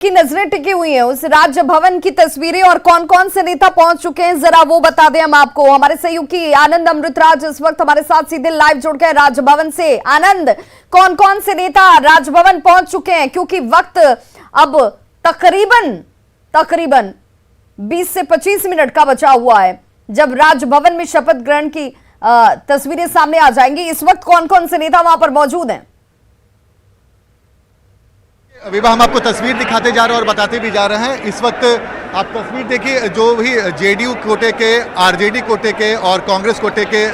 की नजरें टिकी हुई हैं उस राजभवन की तस्वीरें और कौन कौन से नेता पहुंच चुके हैं, जरा वो बता दें हम आपको। हमारे सहयोगी आनंद अमृतराज इस वक्त हमारे साथ सीधे लाइव जुड़ गए राजभवन से। आनंद, कौन कौन से नेता राजभवन पहुंच चुके हैं, क्योंकि वक्त अब तकरीबन 20 से 25 मिनट का बचा हुआ है जब राजभवन में शपथ ग्रहण की तस्वीरें सामने आ जाएंगी। इस वक्त कौन कौन से नेता वहां पर मौजूद हैं? विभा, हम आपको तस्वीर दिखाते जा रहे हैं और बताते भी जा रहे हैं। इस वक्त आप तस्वीर देखिए, जो भी जेडीयू कोटे के, आरजेडी कोटे के और कांग्रेस कोटे के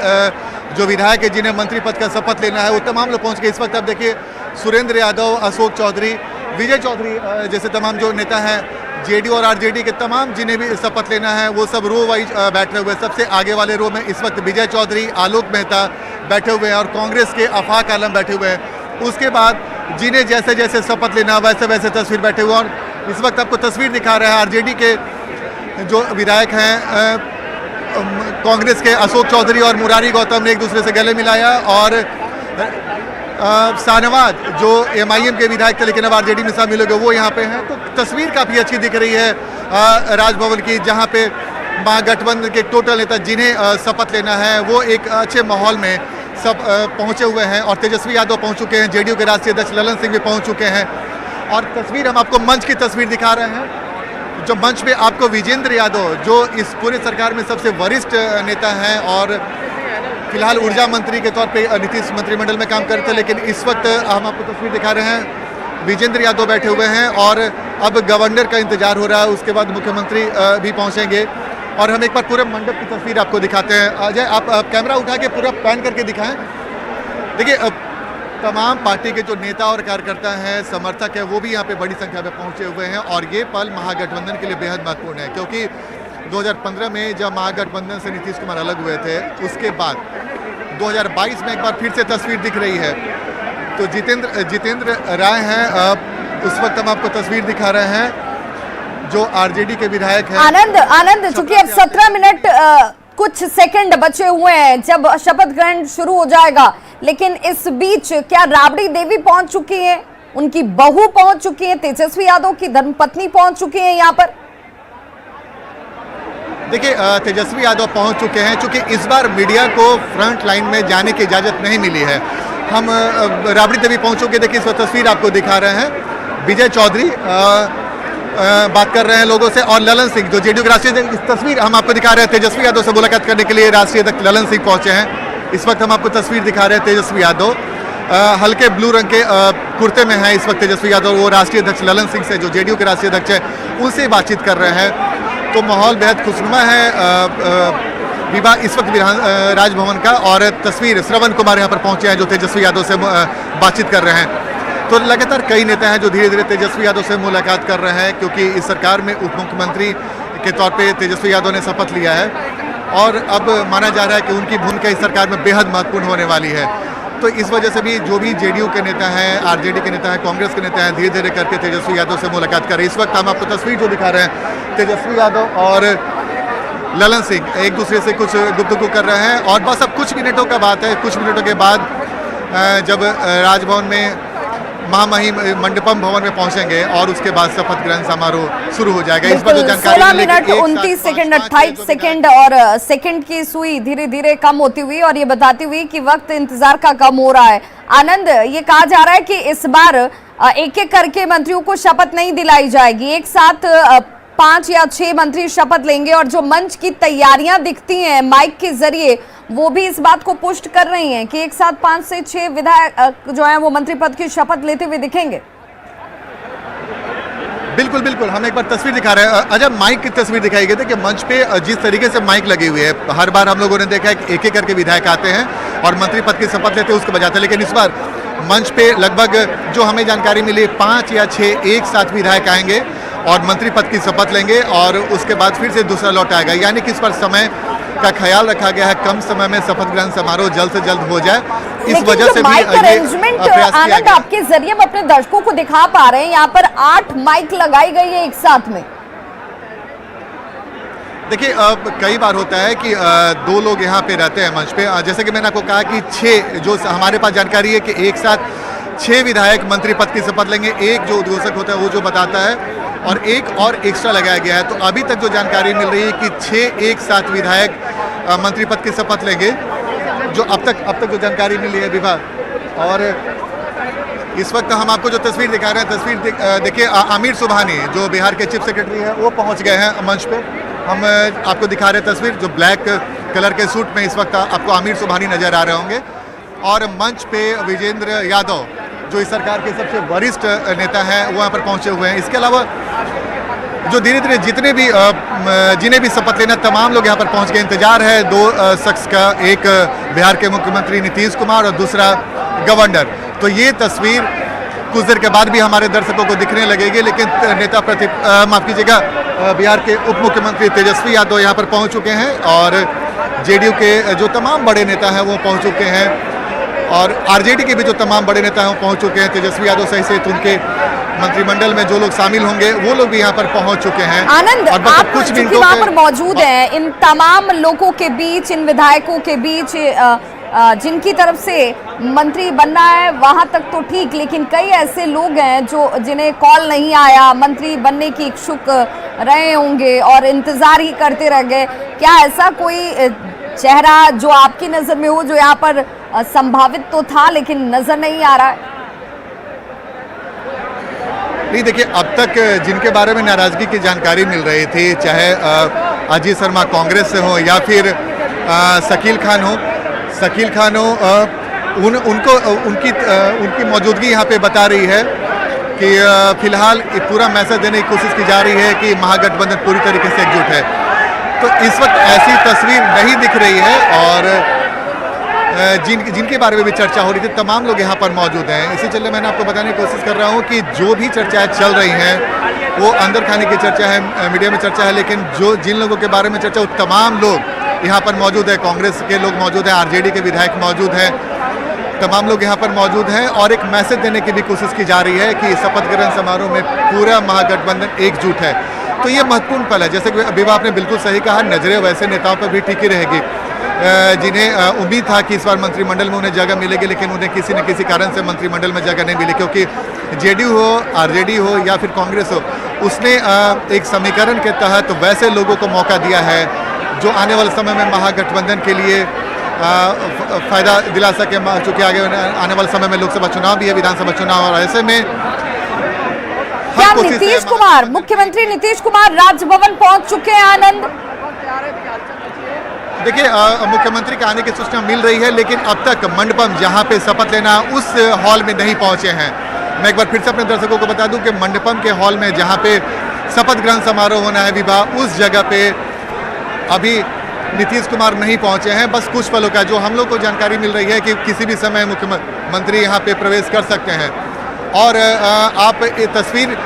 जो विधायक है जिन्हें मंत्री पद का शपथ लेना है वो तमाम लोग पहुंच गए। इस वक्त आप देखिए सुरेंद्र यादव, अशोक चौधरी, विजय चौधरी जैसे तमाम जो नेता हैं जेडीयू और आरजेडी के, तमाम जिन्हें भी शपथ लेना है वो सब रो वाइज बैठे हुए। सबसे आगे वाले रो में इस वक्त विजय चौधरी, आलोक मेहता बैठे हुए हैं और कांग्रेस के आफाक आलम बैठे हुए हैं। उसके बाद जिन्हें जैसे जैसे शपथ लेना वैसे वैसे तस्वीर बैठे हुए। और इस वक्त आपको तस्वीर दिखा रहे हैं आरजेडी के जो विधायक हैं, कांग्रेस के अशोक चौधरी और मुरारी गौतम ने एक दूसरे से गले मिलाया। और शाहनवाज जो एमआईएम के विधायक थे लेकिन अब आरजेडी में शामिल हो गए, वो यहाँ पे हैं। तो तस्वीर काफ़ी अच्छी दिख रही है राजभवन की, जहाँ पे महागठबंधन के टोटल नेता जिन्हें शपथ लेना है वो एक अच्छे माहौल में सब पहुंचे हुए हैं। और तेजस्वी यादव पहुंच चुके हैं, जेडीयू के राष्ट्रीय अध्यक्ष ललन सिंह भी पहुंच चुके हैं। और तस्वीर हम आपको मंच की तस्वीर दिखा रहे हैं, जो मंच पे आपको विजेंद्र यादव जो इस पूरे सरकार में सबसे वरिष्ठ नेता हैं और फिलहाल ऊर्जा मंत्री के तौर पे नीतीश मंत्रिमंडल में काम करते हैं, लेकिन इस वक्त हम आपको तस्वीर दिखा रहे हैं विजेंद्र यादव बैठे हुए हैं। और अब गवर्नर का इंतजार हो रहा है, उसके बाद मुख्यमंत्री भी पहुँचेंगे। और हम एक बार पूरे मंडप की तस्वीर आपको दिखाते हैं। अजय, आप कैमरा उठा के पूरा पैन करके दिखाएं। देखिए, तमाम पार्टी के जो नेता और कार्यकर्ता हैं, समर्थक हैं, वो भी यहाँ पे बड़ी संख्या में पहुँचे हुए हैं। और ये पल महागठबंधन के लिए बेहद महत्वपूर्ण है, क्योंकि 2015 में जब महागठबंधन से नीतीश कुमार अलग हुए थे, उसके बाद 2022 में एक बार फिर से तस्वीर दिख रही है। तो जितेंद्र राय हैं, उस वक्त हम आपको तस्वीर दिखा रहे हैं जो आरजेडी के विधायक हैं। आनंद, चूंकि अब 17 मिनट कुछ सेकंड बचे हुए हैं जब शपथ ग्रहण शुरू हो जाएगा, लेकिन इस बीच क्या राबड़ी देवी पहुंच चुकी हैं, उनकी बहू पहुंच चुकी हैं, तेजस्वी यादव की धर्मपत्नी पहुंच चुकी हैं यहाँ पर? देखिए, तेजस्वी यादव पहुंच चुके हैं। चूंकि इस बार मीडिया को फ्रंट लाइन में जाने की इजाजत नहीं मिली है, हम राबड़ी देवी पहुंच चुके। देखिए, इस तस्वीर आपको दिखा रहे हैं। विजय चौधरी बात कर रहे हैं लोगों से, और ललन सिंह जो जेडीयू के राष्ट्रीय, इस तस्वीर हम आपको दिखा रहे हैं तेजस्वी यादव से मुलाकात करने के लिए राष्ट्रीय अध्यक्ष ललन सिंह पहुंचे हैं। इस वक्त हम आपको तस्वीर दिखा रहे हैं तेजस्वी यादव हल्के ब्लू रंग के कुर्ते में हैं इस वक्त तेजस्वी यादव। वो राष्ट्रीय अध्यक्ष ललन सिंह से, जो जेडीयू के राष्ट्रीय अध्यक्ष हैं, उनसे बातचीत कर रहे हैं। तो माहौल बेहद खुशनुमा है विवाह इस वक्त राजभवन का। और तस्वीर श्रवण कुमार यहाँ पर पहुंचे हैं जो तेजस्वी यादव से बातचीत कर रहे हैं। तो लगातार कई नेता हैं जो धीरे धीरे तेजस्वी यादव से मुलाकात कर रहे हैं, क्योंकि इस सरकार में उप मुख्यमंत्री के तौर पे तेजस्वी यादव ने शपथ लिया है। और अब माना जा रहा है कि उनकी भूमिका इस सरकार में बेहद महत्वपूर्ण होने वाली है। तो इस वजह से भी जो भी जेडीयू के नेता हैं, आरजेडी के नेता हैं, कांग्रेस के नेता हैं, धीरे धीरे करके तेजस्वी यादव से मुलाकात कर रहे हैं। इस वक्त हम आपको तस्वीर जो दिखा रहे हैं, तेजस्वी यादव और ललन सिंह एक दूसरे से कुछ गुफ्तगू कर रहे हैं। और बस अब कुछ मिनटों का बात है, कुछ मिनटों के बाद जब राजभवन में महामहिम मंडपम भवन में पहुंचेंगे और उसके बाद शपथ ग्रहण समारोह शुरू हो जाएगा। इस बार जो जानकारी 16 मिनट 29 सेकंड 28 सेकंड और सेकंड की सुई धीरे धीरे कम होती हुई और ये बताती हुई कि वक्त इंतजार का कम हो रहा है। आनंद, ये कहा जा रहा है कि इस बार एक एक करके मंत्रियों को शपथ नहीं दिलाई जाएगी, एक साथ 5 या 6 मंत्री शपथ लेंगे। और जो मंच की तैयारियां दिखती हैं माइक के जरिए, वो भी इस बात को पुष्ट कर रही हैं कि एक साथ 5 से 6 विधायक जो है वो मंत्री पद की शपथ लेते हुए दिखेंगे। बिल्कुल बिल्कुल, हम एक बार तस्वीर दिखा रहे हैं। अजय, माइक की तस्वीर दिखाई गई थी कि मंच पे जिस तरीके से माइक लगी हुई है, हर बार हम लोगों ने देखा है कि एक एक करके विधायक आते हैं और मंत्री पद की शपथ लेते हैं, उसको बजाते हैं। लेकिन इस बार मंच पे लगभग जो हमें जानकारी मिली 5 या 6 एक साथ विधायक आएंगे और मंत्री पद की शपथ लेंगे और उसके बाद फिर से दूसरा लौट आएगा। यानी कि इस पर समय का ख्याल रखा गया है, कम समय में शपथ ग्रहण समारोह जल्द से जल्द हो जाए। इस वजह से माइक अरेंजमेंट आनंद आपके जरिए हम अपने दर्शकों को दिखा पा रहे हैं, यहाँ पर 8 माइक लगाई गई है एक साथ में। देखिए, कई बार होता है कि 2 लोग यहाँ पे रहते हैं मंच पे। जैसे कि मैंने आपको कहा कि 6 जो हमारे पास जानकारी है कि एक साथ 6 विधायक मंत्री पद की शपथ लेंगे। एक जो उद्घोषक होता है वो जो बताता है और एक और एक्स्ट्रा लगाया गया है। तो अभी तक जो जानकारी मिल रही है कि 6 एक साथ विधायक मंत्री पद की शपथ लेंगे, जो अब तक जो जानकारी मिली है विभाग। और इस वक्त हम आपको जो तस्वीर दिखा रहे हैं, तस्वीर देखिए, आमिर सुबहानी जो बिहार के चीफ सेक्रेटरी हैं वो पहुंच गए हैं मंच पे। हम आपको दिखा रहे हैं तस्वीर, जो ब्लैक कलर के सूट में इस वक्त आपको आमिर सुबहानी नजर आ रहे होंगे। और मंच पे विजेंद्र यादव जो इस सरकार के सबसे वरिष्ठ नेता हैं वो यहाँ पर पहुंचे हुए हैं। इसके अलावा जो धीरे धीरे जिन्हें भी शपथ लेना, तमाम लोग यहाँ पर पहुंच गए। इंतजार है दो शख्स का, एक बिहार के मुख्यमंत्री नीतीश कुमार और दूसरा गवर्नर। तो ये तस्वीर कुछ देर के बाद भी हमारे दर्शकों को दिखने लगेगी। लेकिन नेता माफ कीजिएगा, बिहार के उप मुख्यमंत्री तेजस्वी यादव यहाँ पर पहुँच चुके हैं और जेडीयू के जो तमाम बड़े नेता हैं वो पहुँच चुके हैं और आरजेडी के भी जो तमाम बड़े नेता हैं वो पहुँच चुके हैं। तेजस्वी यादव सहित उनके मंत्रिमंडल में जो लोग शामिल होंगे वो लोग भी यहाँ पर पहुँच चुके हैं। आनंद, आप कुछ मिनटों वहाँ पर मौजूद हैं, इन तमाम लोगों के बीच, इन विधायकों के बीच जिनकी तरफ से मंत्री बनना है वहां तक तो ठीक, लेकिन कई ऐसे लोग हैं जिन्हें कॉल नहीं आया, मंत्री बनने की इच्छुक रहे होंगे और इंतजार ही करते रह गए। क्या ऐसा कोई चेहरा जो आपकी नजर में हो, जो यहाँ पर संभावित तो था लेकिन नजर नहीं आ रहा है? नहीं, देखिए, अब तक जिनके बारे में नाराजगी की जानकारी मिल रही थी, चाहे अजीत शर्मा कांग्रेस से हो या फिर शकील खान हो, उनकी मौजूदगी यहाँ पे बता रही है कि फिलहाल पूरा मैसेज देने की कोशिश की जा रही है कि महागठबंधन पूरी तरीके से एकजुट है। तो इस वक्त ऐसी तस्वीर नहीं दिख रही है और जिनके बारे में भी चर्चा हो रही थी, तमाम लोग यहाँ पर मौजूद हैं। इसी चलते मैंने आपको बताने की कोशिश कर रहा हूँ कि जो भी चर्चाएं चल रही हैं वो अंदर खाने की चर्चा है, मीडिया में चर्चा है, लेकिन जिन लोगों के बारे में चर्चा, वो तमाम लोग यहाँ पर मौजूद है। कांग्रेस के लोग मौजूद हैं, आरजेडी के विधायक मौजूद हैं, तमाम लोग यहाँ पर मौजूद हैं और एक मैसेज देने की भी कोशिश की जा रही है कि शपथ ग्रहण समारोह में पूरा महागठबंधन एकजुट है। तो ये महत्वपूर्ण पल है। जैसे कि अभी आपने बिल्कुल सही कहा, नजरें वैसे नेताओं पर भी टिकी रहेगी जिन्हें उम्मीद था कि इस बार मंत्रिमंडल में उन्हें जगह मिलेगी, लेकिन उन्हें किसी न किसी कारण से मंत्रिमंडल में जगह नहीं मिली, क्योंकि जेडीयू हो, आरजेडी हो या फिर कांग्रेस हो, उसने एक समीकरण के तहत वैसे लोगों को मौका दिया है जो आने वाले समय में महागठबंधन के लिए फायदा दिला सके। चूंकि आगे आने वाले समय में लोकसभा चुनाव भी है, विधानसभा चुनाव, और ऐसे में क्या नीतीश कुमार, मुख्यमंत्री नीतीश कुमार राजभवन पहुंच चुके हैं? आनंद, देखिए, मुख्यमंत्री के आने की सूचना मिल रही है, लेकिन अब तक मंडपम जहां पे शपथ लेना, उस हॉल में नहीं पहुंचे हैं। मैं एक बार फिर से अपने दर्शकों को बता दूं कि मंडपम के हॉल में जहां पे शपथ ग्रहण समारोह होना है विवाह, उस जगह पे अभी नीतीश कुमार नहीं पहुंचे हैं। बस कुछ पलों का जो हम लोग को जानकारी मिल रही है कि किसी भी समय मुख्यमंत्री यहाँ पे प्रवेश कर सकते हैं। और आप ये तस्वीर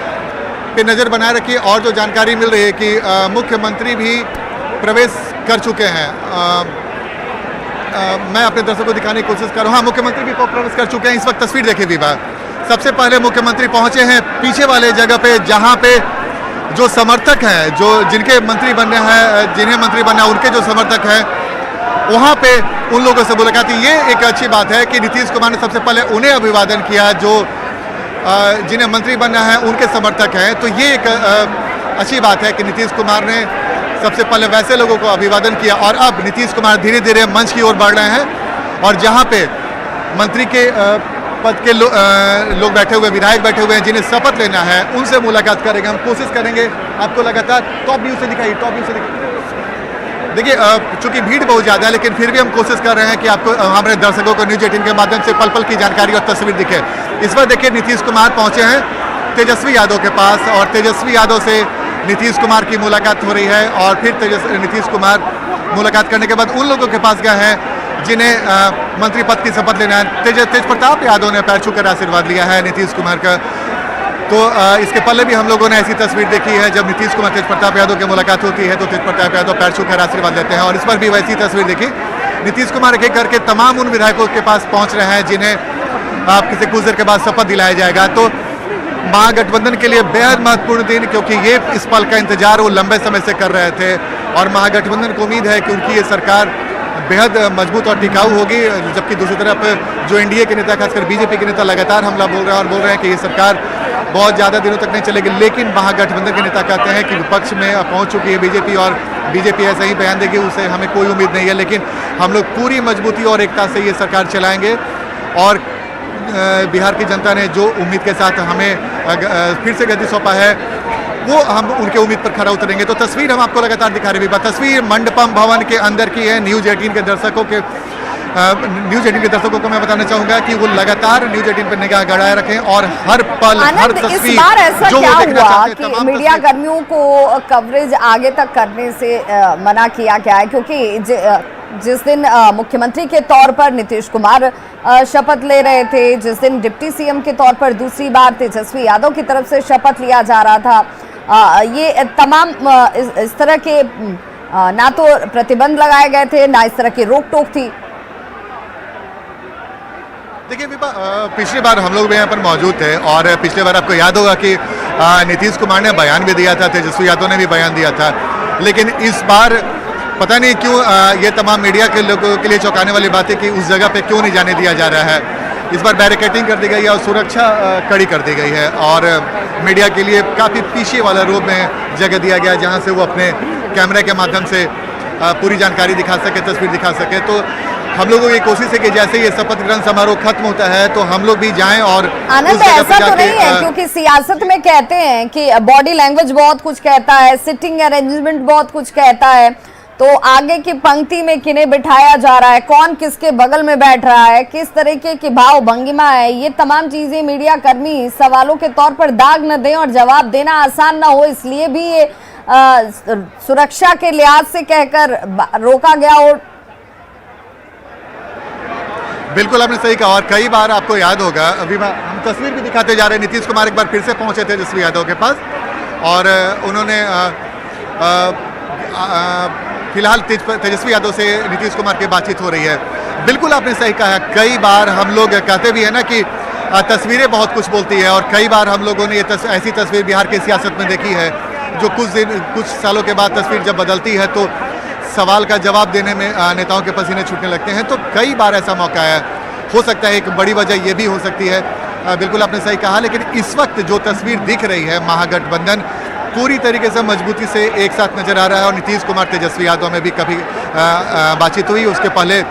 पे नज़र बनाए रखिए। और जो जानकारी मिल रही है कि मुख्यमंत्री भी प्रवेश कर चुके हैं। मैं अपने दर्शकों को दिखाने की कोशिश कर रहा हूँ। हाँ, मुख्यमंत्री भी प्रवेश कर चुके हैं। इस वक्त तस्वीर देखिए विवाह, सबसे पहले मुख्यमंत्री पहुंचे हैं पीछे वाले जगह पे, जहां पे जो समर्थक हैं, जिनके मंत्री बनने हैं, जिन्हें मंत्री बनना है, उनके जो समर्थक हैं, वहां पे उन लोगों से मुलाकात की। ये एक अच्छी बात है कि नीतीश कुमार ने सबसे पहले उन्हें अभिवादन किया जो जिन्हें मंत्री बनना है, उनके समर्थक हैं। तो ये एक अच्छी बात है कि नीतीश कुमार ने सबसे पहले वैसे लोगों को अभिवादन किया और अब नीतीश कुमार धीरे धीरे मंच की ओर बढ़ रहे हैं और जहां पे मंत्री के पद के लोग बैठे हुए, विधायक बैठे हुए हैं, जिन्हें शपथ लेना है, उनसे मुलाकात करेंगे। हम कोशिश करेंगे आपको लगातार टॉप व्यू से दिखाइए, टॉप व्यू से दिखाइए। देखिए, चूंकि भीड़ बहुत ज़्यादा है, लेकिन फिर भी हम कोशिश कर रहे हैं कि आपको, हमारे दर्शकों को न्यूज 18 के माध्यम से पल पल की जानकारी और तस्वीर दिखे। इस बार देखिए नीतीश कुमार पहुंचे हैं तेजस्वी यादव के पास और तेजस्वी यादव से नीतीश कुमार की मुलाकात हो रही है और फिर नीतीश कुमार मुलाकात करने के बाद उन लोगों के पास गए हैं जिन्हें मंत्री पद की शपथ लेना है। तेज प्रताप यादव ने पैर छूकर आशीर्वाद लिया है नीतीश कुमार का। तो इसके पहले भी हम लोगों ने ऐसी तस्वीर देखी है, जब नीतीश कुमार तेज प्रताप यादव की मुलाकात होती है तो तेज प्रताप यादव पैर छूकर आशीर्वाद लेते हैं और इस पर भी वैसी तस्वीर देखी। नीतीश कुमार एक एक करके तमाम उन विधायकों के पास पहुंच रहे हैं जिन्हें किसी कुछ देर के बाद शपथ दिलाया जाएगा। तो महागठबंधन के लिए बेहद महत्वपूर्ण दिन, क्योंकि ये इस पल का इंतजार वो लंबे समय से कर रहे थे और महागठबंधन को उम्मीद है कि उनकी ये सरकार बेहद मजबूत और टिकाऊ होगी, जबकि दूसरी तरफ जो एनडीए के नेता, खासकर बीजेपी के नेता लगातार हमला बोल रहे हैं और बोल रहे हैं कि ये सरकार बहुत ज़्यादा दिनों तक नहीं चलेगी। लेकिन महागठबंधन के नेता कहते हैं कि विपक्ष में पहुंच चुकी है बीजेपी और बीजेपी ऐसा ही बयान देगी, उसे हमें कोई उम्मीद नहीं है, लेकिन हम लोग पूरी मजबूती और एकता से ये सरकार चलाएंगे और बिहार की जनता ने जो उम्मीद के साथ हमें फिर से गद्दी सौंपा है वो हम उनके उम्मीद पर खरा उतरेंगे। तो तस्वीर हम आपको लगातार दिखा रहे हैं। तस्वीर मंडपम भवन के अंदर की है। न्यूज़ 18 के दर्शकों को मैं बताना चाहूंगा कि वो लगातार न्यूज़ 18 पर निगाह गड़ाए रखें और हर पल हर तस्वीर इस बार ऐसा जो क्या वो देखना हुआ चाहते हैं, कि तमाम मीडिया तस्वीर- कर्मियों को कवरेज आगे तक करने से मना किया गया है? क्योंकि जिस दिन मुख्यमंत्री के तौर पर नीतीश कुमार शपथ ले रहे थे, जिस दिन डिप्टी सीएम के तौर पर दूसरी बार तेजस्वी यादव की तरफ से शपथ लिया जा रहा था, ये तमाम इस तरह के ना तो प्रतिबंध लगाए गए थे, ना इस तरह की रोक टोक थी। देखिए पिछली बार हम लोग भी यहाँ पर मौजूद थे और पिछली बार आपको याद होगा कि नीतीश कुमार ने बयान भी दिया था, तेजस्वी यादव ने भी बयान दिया था, लेकिन इस बार पता नहीं क्यों ये तमाम मीडिया के लोगों के लिए चौंकाने वाली बात है कि उस जगह पे क्यों नहीं जाने दिया जा रहा है। इस बार बैरिकेडिंग कर दी गई है और सुरक्षा कड़ी कर दी गई है और मीडिया के लिए काफ़ी पीछे वाला रूप में जगह दिया गया जहाँ से वो अपने कैमरे के माध्यम से पूरी जानकारी दिखा सके, तस्वीर दिखा सके। तो हम लोगों की कोशिश है कि जैसे ये शपथ ग्रहण समारोह खत्म होता है तो हम लोग भी जाएं और आनंद, ऐसा तो नहीं है क्योंकि सियासत में कहते हैं कि बॉडी लैंग्वेज बहुत कुछ कहता है, सिटिंग अरेंजमेंट बहुत कुछ कहता है, तो आगे की पंक्ति में किन्हें बिठाया जा रहा है, कौन किसके बगल में बैठ रहा है, किस तरीके की भाव भंगिमा है, ये तमाम चीजें मीडिया कर्मी सवालों के तौर पर दाग न दें और जवाब देना आसान ना हो, इसलिए भी ये सुरक्षा के लिहाज से कहकर रोका गया हो। बिल्कुल आपने सही कहा और कई बार आपको याद होगा, अभी हम तस्वीर भी दिखाते जा रहे हैं, नीतीश कुमार एक बार फिर से पहुंचे थे तेजस्वी यादव के पास और उन्होंने फिलहाल तेजस्वी यादव से नीतीश कुमार की बातचीत हो रही है। बिल्कुल आपने सही कहा, कई बार हम लोग कहते भी है ना कि तस्वीरें बहुत कुछ बोलती है और कई बार हम लोगों ने ये ऐसी तस्वीर बिहार की सियासत में देखी है जो कुछ सालों के बाद तस्वीर जब बदलती है तो सवाल का जवाब देने में नेताओं के पसीने छूटने लगते हैं। तो कई बार ऐसा मौका है, हो सकता है एक बड़ी वजह ये भी हो सकती है, बिल्कुल आपने सही कहा। लेकिन इस वक्त जो तस्वीर दिख रही है, महागठबंधन पूरी तरीके से मजबूती से एक साथ नजर आ रहा है और नीतीश कुमार तेजस्वी यादव में भी कभी बातचीत हुई। उसके पहले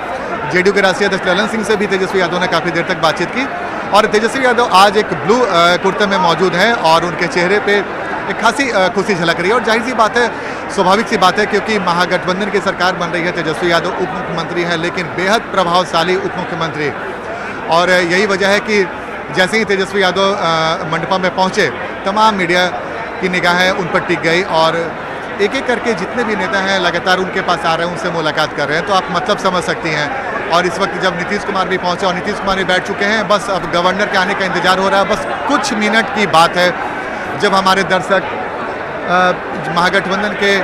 जेडीयू के राष्ट्रीय अध्यक्ष ललन सिंह से भी तेजस्वी यादव ने काफ़ी देर तक बातचीत की और तेजस्वी यादव आज एक ब्लू कुर्ते में मौजूद हैं और उनके चेहरे पे एक खासी खुशी झलक रही है और जाहिर सी बात है, स्वाभाविक सी बात है, क्योंकि महागठबंधन की सरकार बन रही है, तेजस्वी यादव उप मुख्यमंत्री हैं, लेकिन बेहद प्रभावशाली उप मुख्यमंत्री। और यही वजह है कि जैसे ही तेजस्वी यादव मंडपम में पहुंचे, तमाम मीडिया की निगाहें उन पर टिक गई और एक एक करके जितने भी नेता हैं लगातार उनके पास आ रहे हैं, उनसे मुलाकात कर रहे हैं। तो आप मतलब समझ सकती हैं। और इस वक्त जब नीतीश कुमार भी पहुंचे और नीतीश कुमार भी बैठ चुके हैं, बस अब गवर्नर के आने का इंतजार हो रहा है। बस कुछ मिनट की बात है जब हमारे दर्शक महागठबंधन के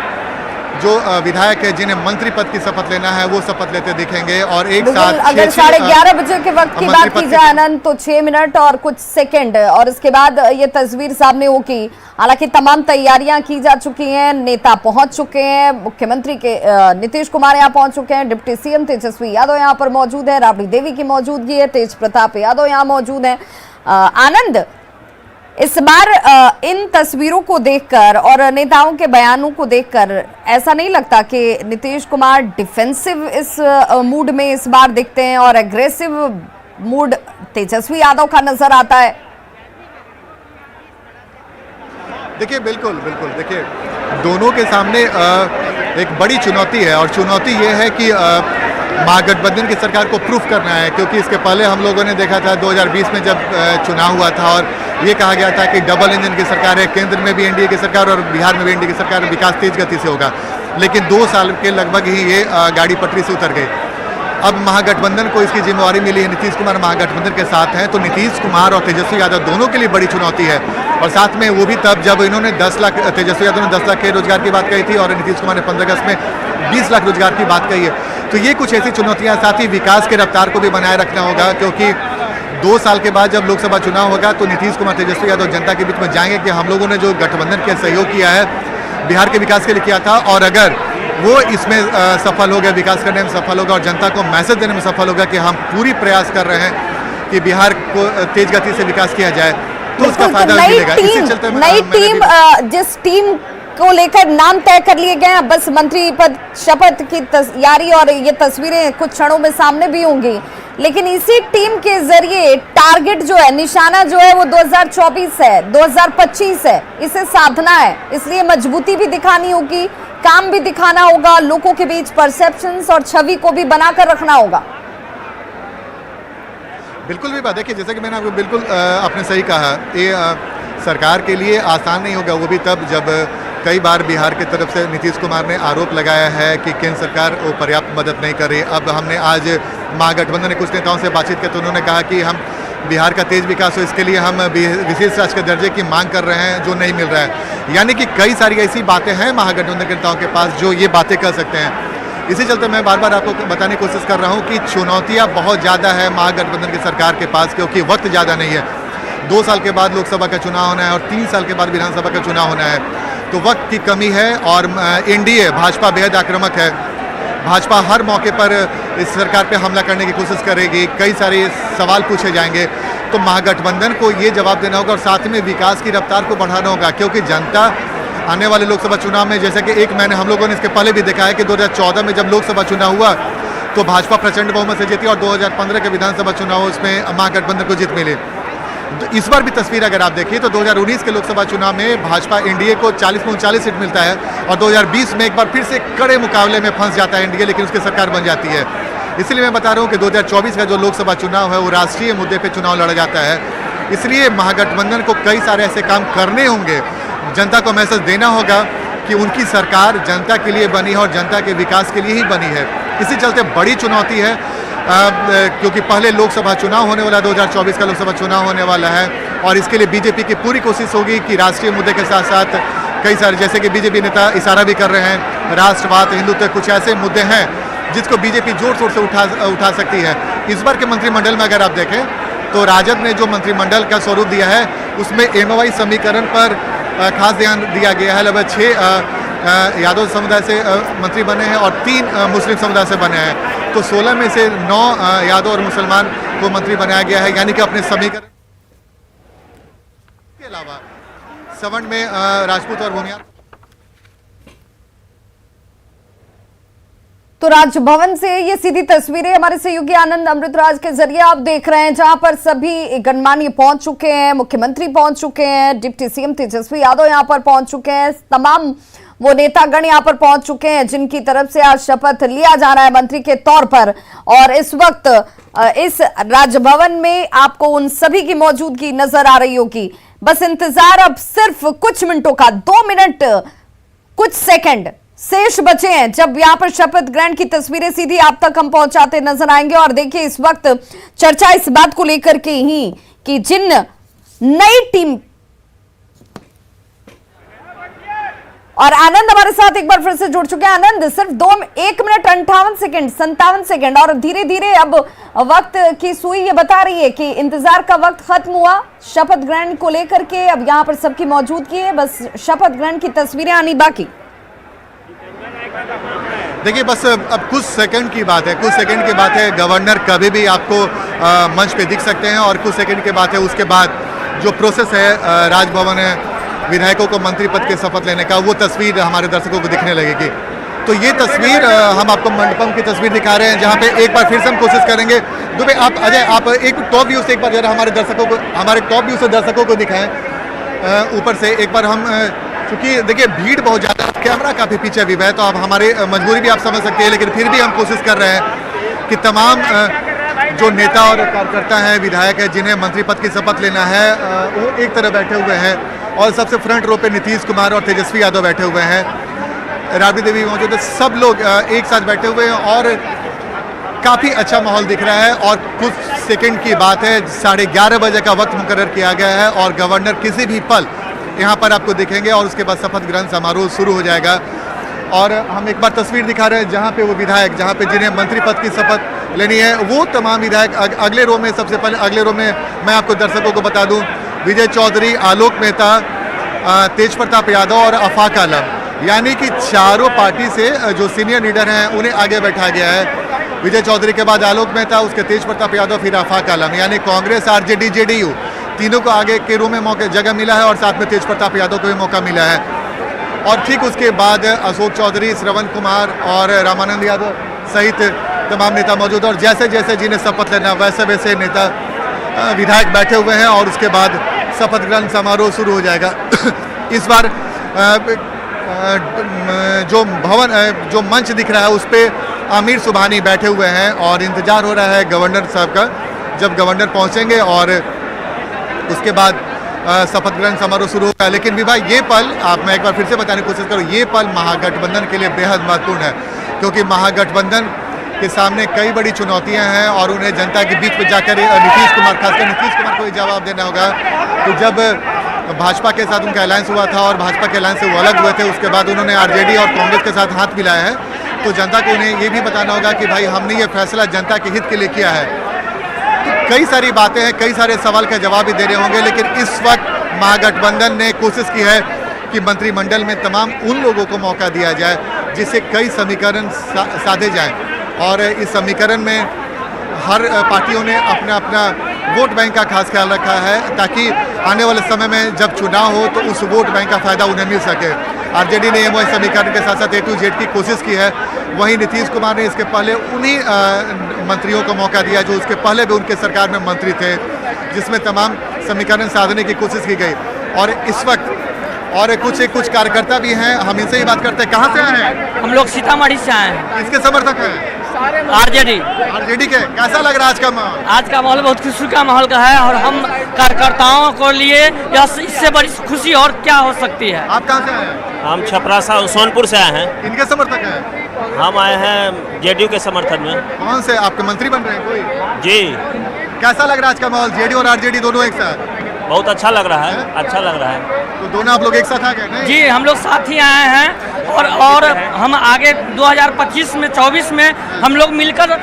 जो विधायक है जिन्हें मंत्री पद की शपथ लेना है वो शपथ लेते दिखेंगे और एक साथ अगर 11:30 बजे के वक्त की बात की जाए आनंद, तो 6 मिनट और कुछ सेकंड और इसके बाद ये तस्वीर सामने होगी। हालांकि तमाम तैयारियां की जा चुकी हैं, नेता पहुंच चुके हैं, मुख्यमंत्री के नीतीश कुमार यहाँ पहुंच चुके हैं, डिप्टी सीएम तेजस्वी यादव यहाँ पर मौजूद है, राबड़ी देवी की मौजूदगी है, तेज प्रताप यादव यहाँ मौजूद है। आनंद, इस बार इन तस्वीरों को देखकर और नेताओं के बयानों को देखकर ऐसा नहीं लगता कि नीतीश कुमार डिफेंसिव इस मूड में इस बार दिखते हैं और एग्रेसिव मूड तेजस्वी यादव का नजर आता है? देखिए बिल्कुल देखिए दोनों के सामने एक बड़ी चुनौती है और चुनौती ये है कि महागठबंधन की सरकार को प्रूफ करना है, क्योंकि इसके पहले हम लोगों ने देखा था 2020 में जब चुनाव हुआ था और ये कहा गया था कि डबल इंजन की सरकार है, केंद्र में भी एनडीए की सरकार और बिहार में भी एनडीए की सरकार, विकास तेज गति से होगा। लेकिन 2 साल के लगभग ही ये गाड़ी पटरी से उतर गई। अब महागठबंधन को इसकी जिम्मेवारी मिली है, नीतीश कुमार महागठबंधन के साथ हैं, तो नीतीश कुमार और तेजस्वी यादव दोनों के लिए बड़ी चुनौती है। और साथ में वो भी तब जब इन्होंने 10 लाख, तेजस्वी यादव ने 10 लाख के रोजगार की बात कही थी और नीतीश कुमार ने 15 अगस्त में 20 लाख रोजगार की बात कही है। तो ये कुछ ऐसी चुनौतियां, साथ ही विकास के रफ्तार को भी बनाए रखना होगा, क्योंकि 2 साल के बाद जब लोकसभा चुनाव होगा तो नीतीश कुमार तेजस्वी यादव जनता के बीच में जाएंगे कि हम लोगों ने जो गठबंधन के सहयोग किया है बिहार के विकास के लिए किया था और अगर वो इसमें सफल होगा, विकास करने में सफल होगा और जनता को मैसेज देने में सफल होगा कि हम पूरी प्रयास कर रहे हैं कि बिहार को तेज गति से विकास किया जाए, तो उसका फायदा मिलेगा। इसी चलते नई टीम जिस टीम को लेकर नाम तय कर लिए गए हैं, बस मंत्री पद शपथ की तैयारी और ये तस्वीरें कुछ क्षणों में सामने भी होंगी, लेकिन इसी टीम के जरिए टारगेट जो है, निशाना जो है वो 2024 है, 2025 है, इसे साधना है। इसलिए मजबूती भी दिखानी होगी, काम भी दिखाना होगा, लोगों के बीच परसेप्शंस और छवि को भी बनाकर रखना होगा। बिल्कुल भी बात, देखिए जैसे कि मैंने आपको बिल्कुल आपने सही कहा, ये सरकार के लिए आसान नहीं होगा, वो भी तब जब कई बार बिहार की तरफ से नीतीश कुमार ने आरोप लगाया है कि केंद्र सरकार वो पर्याप्त मदद नहीं कर रही। अब हमने आज महागठबंधन ने कुछ नेताओं से बातचीत की तो उन्होंने कहा कि हम बिहार का तेज विकास हो, इसके लिए हम विशेष राज्य के दर्जे की मांग कर रहे हैं, जो नहीं मिल रहा है। यानी कि कई सारी ऐसी बातें हैं महागठबंधन के नेताओं के पास जो ये बातें कर सकते हैं। इसी चलते मैं बार बार आपको बताने की कोशिश कर रहा हूँ कि चुनौतियाँ बहुत ज़्यादा है महागठबंधन की सरकार के पास, क्योंकि वक्त ज़्यादा नहीं है। 2 साल के बाद लोकसभा का चुनाव होना है और 3 साल के बाद विधानसभा का चुनाव होना है, तो वक्त की कमी है। और एनडीए भाजपा बेहद आक्रामक है, भाजपा हर मौके पर इस सरकार पे हमला करने की कोशिश करेगी, कई सारे सवाल पूछे जाएंगे, तो महागठबंधन को ये जवाब देना होगा और साथ में विकास की रफ्तार को बढ़ाना होगा। क्योंकि जनता आने वाले लोकसभा चुनाव में, जैसे कि एक मैंने हम लोगों ने इसके पहले भी देखा है कि 2014 में जब लोकसभा चुनाव हुआ तो भाजपा प्रचंड बहुमत से जीती और 2015 के विधानसभा चुनाव उसमें महागठबंधन को जीत मिली। तो इस बार भी तस्वीर अगर आप देखिए तो 2019 के लोकसभा चुनाव में भाजपा एनडीए को 40 में 39 सीट मिलता है और 2020 में एक बार फिर से कड़े मुकाबले में फंस जाता है एनडीए, लेकिन उसकी सरकार बन जाती है। इसलिए मैं बता रहा हूँ कि 2024 का जो लोकसभा चुनाव है वो राष्ट्रीय मुद्दे पे चुनाव लड़ा जाता है। इसलिए महागठबंधन को कई सारे ऐसे काम करने होंगे, जनता को मैसेज देना होगा कि उनकी सरकार जनता के लिए बनी है और जनता के विकास के लिए ही बनी है। इसी चलते बड़ी चुनौती है, क्योंकि पहले लोकसभा चुनाव होने वाला है, 2024 का लोकसभा चुनाव होने वाला है और इसके लिए बीजेपी की पूरी कोशिश होगी कि राष्ट्रीय मुद्दे के साथ साथ कई सारे, जैसे कि बीजेपी नेता इशारा भी कर रहे हैं, राष्ट्रवाद, हिंदुत्व, कुछ ऐसे मुद्दे हैं जिसको बीजेपी जोर शोर से उठा सकती है। इस बार के मंत्रिमंडल में अगर आप देखें तो राजद ने जो मंत्रिमंडल का स्वरूप दिया है उसमें एमओआई समीकरण पर खास ध्यान दिया गया है। लगभग 6 यादव समुदाय से मंत्री बने हैं और 3 मुस्लिम समुदाय से बने हैं, तो 16 में से 9 यादव और मुसलमान को मंत्री बनाया गया है। यानी कि अपने समीकरण के अलावा सवर्ण में राजपूत और भूमियार। तो राजभवन से ये सीधी तस्वीरें हमारे सहयोगी आनंद अमृतराज के जरिए आप देख रहे हैं, जहां पर सभी गणमान्य पहुंच चुके हैं, मुख्यमंत्री पहुंच चुके हैं, डिप्टी सीएम तेजस्वी यादव यहां पर पहुंच चुके हैं, तमाम वो नेतागण यहां पर पहुंच चुके हैं जिनकी तरफ से आज शपथ लिया जा रहा है मंत्री के तौर पर। और इस वक्त इस राजभवन में आपको उन सभी की मौजूदगी नजर आ रही होगी। बस इंतजार अब सिर्फ कुछ मिनटों का, 2 मिनट कुछ सेकंड शेष बचे हैं जब यहां पर शपथ ग्रहण की तस्वीरें सीधी आप तक हम पहुंचाते नजर आएंगे। और देखिए इस वक्त चर्चा इस बात को लेकर के ही कि जिन नई टीम, और आनंद हमारे साथ एक बार फिर से जुड़ चुके हैं। आनंद, सिर्फ 1 मिनट 57 सेकंड और धीरे धीरे अब वक्त की सुई ये बता रही है कि इंतजार का वक्त खत्म हुआ शपथ ग्रहण को लेकर के। अब यहां पर सबकी मौजूदगी है, बस शपथ ग्रहण की तस्वीरें आनी बाकी। देखिए बस अब कुछ सेकंड की बात है, कुछ सेकंड की बात है। गवर्नर कभी भी आपको मंच पे दिख सकते हैं और कुछ सेकंड की बात है उसके बाद जो प्रोसेस है राजभवन है विधायकों को मंत्री पद के शपथ लेने का, वो तस्वीर हमारे दर्शकों को दिखने लगेगी। तो ये तस्वीर हम आपको मंडपम की तस्वीर दिखा रहे हैं, जहाँ पे एक बार फिर से हम कोशिश करेंगे। दुबे आप अजय आप एक टॉप व्यू से एक बार जरा हमारे दर्शकों को, हमारे टॉप व्यू से दर्शकों को दिखाएं ऊपर से एक बार हम, क्योंकि देखिए भीड़ बहुत ज़्यादा, कैमरा काफ़ी पीछे भी है तो अब हमारी मजबूरी भी आप समझ सकते हैं, लेकिन फिर भी हम कोशिश कर रहे हैं कि तमाम जो नेता और कार्यकर्ता हैं, विधायक हैं, जिन्हें मंत्री पद की शपथ लेना है वो एक तरफ बैठे हुए हैं और सबसे फ्रंट रो पे नीतीश कुमार और तेजस्वी यादव बैठे हुए हैं, राबड़ी देवी मौजूद है, सब लोग एक साथ बैठे हुए हैं और काफ़ी अच्छा माहौल दिख रहा है। और कुछ सेकंड की बात है, 11:30 बजे का वक्त मुकर्रर किया गया है और गवर्नर किसी भी पल यहाँ पर आपको दिखेंगे और उसके बाद शपथ ग्रहण समारोह शुरू हो जाएगा। और हम एक बार तस्वीर दिखा रहे हैं जहाँ पे वो विधायक, जहाँ पे जिन्हें मंत्री पद की शपथ लेनी है, वो तमाम विधायक अगले रो में, सबसे पहले अगले रो में मैं आपको दर्शकों को बता दूं, विजय चौधरी, आलोक मेहता, तेज प्रताप यादव और आफाक आलम, यानी कि चारों पार्टी से जो सीनियर लीडर हैं उन्हें आगे बैठा गया है। विजय चौधरी के बाद आलोक मेहता, उसके तेज प्रताप यादव, फिर आफाक आलम, यानी कांग्रेस, आरजेडी, जेडीयू तीनों को आगे के रू में मौके जगह मिला है और साथ में तेज प्रताप यादव को भी मौका मिला है। और ठीक उसके बाद अशोक चौधरी, श्रवण कुमार और रामानंद यादव सहित तमाम नेता मौजूद और जैसे जैसे जिन्हें शपथ लेना वैसे वैसे नेता विधायक बैठे हुए हैं और उसके बाद शपथ ग्रहण समारोह शुरू हो जाएगा। इस बार जो भवन जो मंच दिख रहा है उस पर आमिर सुबहानी बैठे हुए हैं और इंतजार हो रहा है गवर्नर साहब का, जब गवर्नर पहुंचेंगे और उसके बाद शपथ ग्रहण समारोह शुरू होगा। लेकिन विभा, ये पल मैं एक बार फिर से बताने की कोशिश करूँ, ये पल महागठबंधन के लिए बेहद महत्वपूर्ण है क्योंकि महागठबंधन के सामने कई बड़ी चुनौतियां हैं और उन्हें जनता के बीच में जाकर नीतीश कुमार, खासकर नीतीश कुमार को ये जवाब देना होगा। तो जब भाजपा के साथ उनका अलायंस हुआ था और भाजपा के अलायंस से वो अलग हुए थे, उसके बाद उन्होंने आरजेडी और कांग्रेस के साथ हाथ मिलाया है, तो जनता को उन्हें ये भी बताना होगा कि भाई हमने ये फैसला जनता के हित के लिए किया है। तो कई सारी बातें हैं, कई सारे सवाल का जवाब भी दे रहे होंगे, लेकिन इस वक्त महागठबंधन ने कोशिश की है कि मंत्रिमंडल में तमाम उन लोगों को मौका दिया जाए जिससे कई समीकरण साधे जाएं और इस समीकरण में हर पार्टियों ने अपना अपना वोट बैंक का खास ख्याल रखा है ताकि आने वाले समय में जब चुनाव हो तो उस वोट बैंक का फायदा उन्हें मिल सके। आरजेडी ने एमओए समीकरण के साथ साथ A to Z की कोशिश की है, वहीं नीतीश कुमार ने इसके पहले उन्हीं मंत्रियों को मौका दिया जो उसके पहले भी उनके सरकार में मंत्री थे, जिसमें तमाम समीकरण साधने की कोशिश की गई। और इस वक्त और कुछ कार्यकर्ता भी हैं, हम इनसे ही बात करते हैं। कहाँ से आए हैं? हम लोग सीतामढ़ी से आए हैं। इसके समर्थक हैं? आरजेडी के। कैसा लग रहा है आज का माहौल? आज का माहौल बहुत खुशी का माहौल का है और हम कार्यकर्ताओं को लिए इससे बड़ी खुशी और क्या हो सकती है। आप कहाँ से आए हैं? हम छपरा सोनपुर से आए हैं। इनके समर्थक हैं? हम आए हैं जेडीयू के समर्थन में। कौन से आपके मंत्री बन रहे हैं कोई? जी। कैसा लग रहा है आज का माहौल? जेडीयू और आरजेडी दोनों एक साथ? बहुत अच्छा लग रहा है, अच्छा लग रहा है। तो दोनों आप लोग एक साथ आ गए? नहीं? जी, हम लोग साथ ही आए हैं और हम आगे 2025 में 24 में हम लोग मिलकर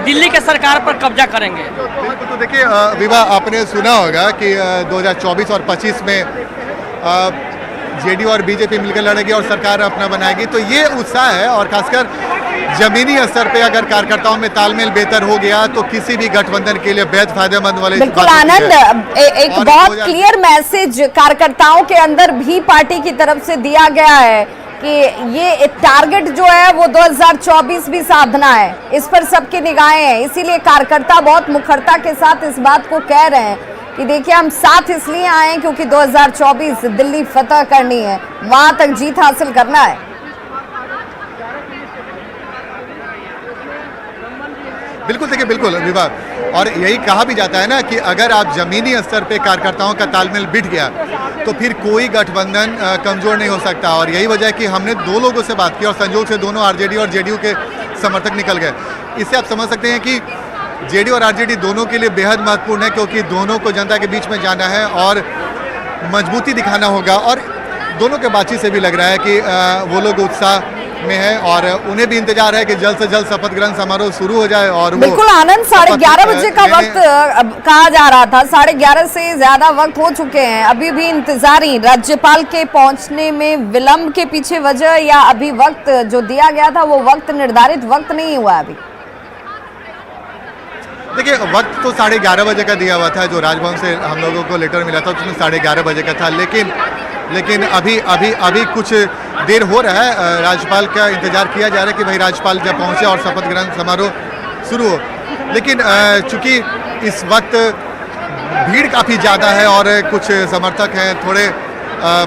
दिल्ली के सरकार पर कब्जा करेंगे। बिल्कुल। तो देखिए विभा, आपने सुना होगा कि 2024 और 25 में जेडीयू और बीजेपी मिलकर लड़ेगी और सरकार अपना बनाएगी, तो ये उत्साह है और खासकर जमीनी स्तर पे अगर कार्यकर्ताओं में तालमेल बेहतर हो गया तो किसी भी गठबंधन के लिए बेहद फायदेमंद वाले। बिल्कुल आनंद, एक बहुत क्लियर मैसेज कार्यकर्ताओं के अंदर भी पार्टी की तरफ से दिया गया है कि ये टारगेट जो है वो 2024 भी साधना है, इस पर सबकी निगाहें हैं, इसीलिए कार्यकर्ता बहुत मुखरता के साथ इस बात को कह रहे हैं कि देखिए हम साथ इसलिए आए हैं क्योंकि 2024 दिल्ली फतह करनी है, वहां तक जीत हासिल करना है। बिल्कुल, देखिए बिल्कुल विभा, और यही कहा भी जाता है ना कि अगर आप जमीनी स्तर पे कार्यकर्ताओं का तालमेल बिठ गया तो फिर कोई गठबंधन कमजोर नहीं हो सकता। और यही वजह है कि हमने दो लोगों से बात की और संयोग से दोनों आरजेडी और जेडीयू के समर्थक निकल गए। इससे आप समझ सकते हैं कि जेडीयू और आरजेडी दोनों के लिए बेहद महत्वपूर्ण है क्योंकि दोनों को जनता के बीच में जाना है और मजबूती दिखाना होगा। और दोनों के बातचीत से भी लग रहा है कि वो लोग उत्साह में है और उन्हें भी इंतजार है कि जल्द से जल्द शपथ ग्रहण समारोह शुरू हो जाए। और बिल्कुल आनंद, 11:30 बजे का वक्त कहा जा रहा था, 11:30 से ज्यादा वक्त हो चुके हैं, अभी भी इंतजार ही। राज्यपाल के पहुंचने में विलंब के पीछे वजह या अभी वक्त जो दिया गया था वो वक्त निर्धारित वक्त नहीं हुआ अभी? देखिए वक्त तो 11:30 बजे का दिया हुआ था, जो राजभवन से हम लोगों को लेटर मिला था उसमें 11:30 बजे का था, लेकिन अभी कुछ देर हो रहा है। राज्यपाल का इंतजार किया जा रहा है कि भाई राज्यपाल जब पहुंचे और शपथ ग्रहण समारोह शुरू हो। लेकिन चूंकि इस वक्त भीड़ काफ़ी ज़्यादा है और कुछ समर्थक हैं थोड़े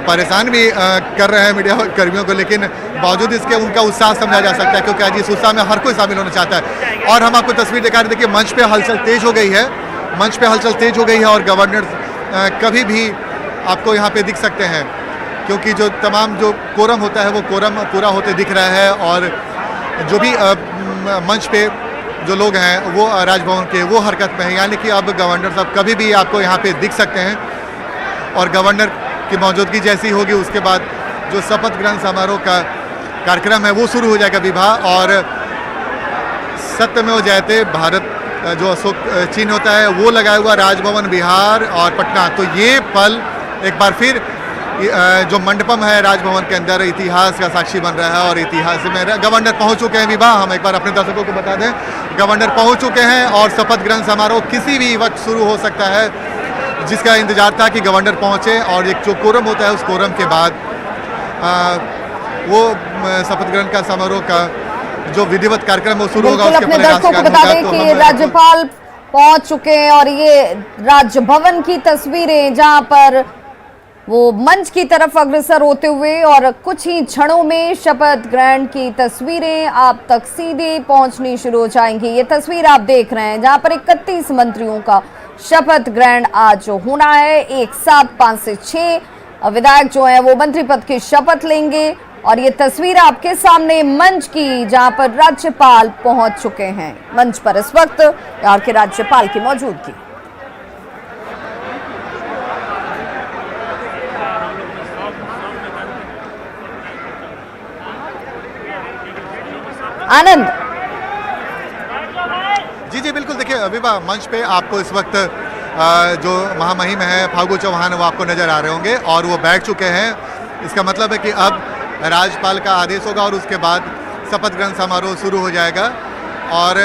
परेशान भी कर रहे हैं मीडिया कर्मियों को, लेकिन बावजूद इसके उनका उत्साह समझा जा सकता है क्योंकि आज इस उत्साह में हर कोई शामिल होना चाहता है। और हम आपको तस्वीर दिखा रहे हैं, देखिए मंच पे हलचल तेज हो गई है, और गवर्नर कभी भी आपको यहाँ पे दिख सकते हैं क्योंकि जो तमाम जो कोरम होता है वो कोरम पूरा होते दिख रहा है। और जो भी मंच पे जो लोग हैं वो राजभवन के वो हरकत में है, यानी कि अब गवर्नर साहब कभी भी आपको यहाँ पे दिख सकते हैं। और गवर्नर की मौजूदगी जैसी होगी उसके बाद जो शपथ ग्रहण समारोह का कार्यक्रम है वो शुरू हो जाएगा विभा। और सत्यमेव जयते भारत जो अशोक चिन्ह होता है वो लगाया हुआ राजभवन बिहार और पटना, तो ये पल एक बार फिर जो मंडपम है राजभवन के अंदर इतिहास का साक्षी बन रहा है और इतिहास में गवर्नर पहुंच चुके हैं। विवाह हम एक बार अपने दर्शकों को बता दें, गवर्नर पहुंच चुके हैं और शपथ ग्रहण समारोह किसी भी वक्त शुरू हो सकता है, जिसका इंतजार था कि गवर्नर पहुंचे और एक जो कोरम होता है उस कोरम के बाद वो शपथ ग्रहण का समारोह का जो विधिवत कार्यक्रम वो शुरू होगा। अपने दर्शकों को बता दें कि राज्यपाल पहुंच चुके हैं और ये राजभवन की तस्वीरें जहां पर वो मंच की तरफ अग्रसर होते हुए और कुछ ही क्षणों में शपथ ग्रहण की तस्वीरें आप तक सीधे पहुंचनी शुरू हो जाएंगी। ये तस्वीर आप देख रहे हैं जहां पर 31 मंत्रियों का शपथ ग्रहण आज होना है। एक साथ 5 से 6 विधायक जो हैं वो मंत्री पद की शपथ लेंगे और ये तस्वीर आपके सामने मंच की जहां पर राज्यपाल पहुंच चुके हैं। मंच पर इस वक्त बिहार के राज्यपाल की मौजूदगी। आनंद जी बिल्कुल, देखिए विवाह मंच पे आपको इस वक्त जो महामहिम है फागू चौहान वो आपको नजर आ रहे होंगे और वो बैठ चुके हैं। इसका मतलब है कि अब राज्यपाल का आदेश होगा और उसके बाद शपथ ग्रहण समारोह शुरू हो जाएगा। और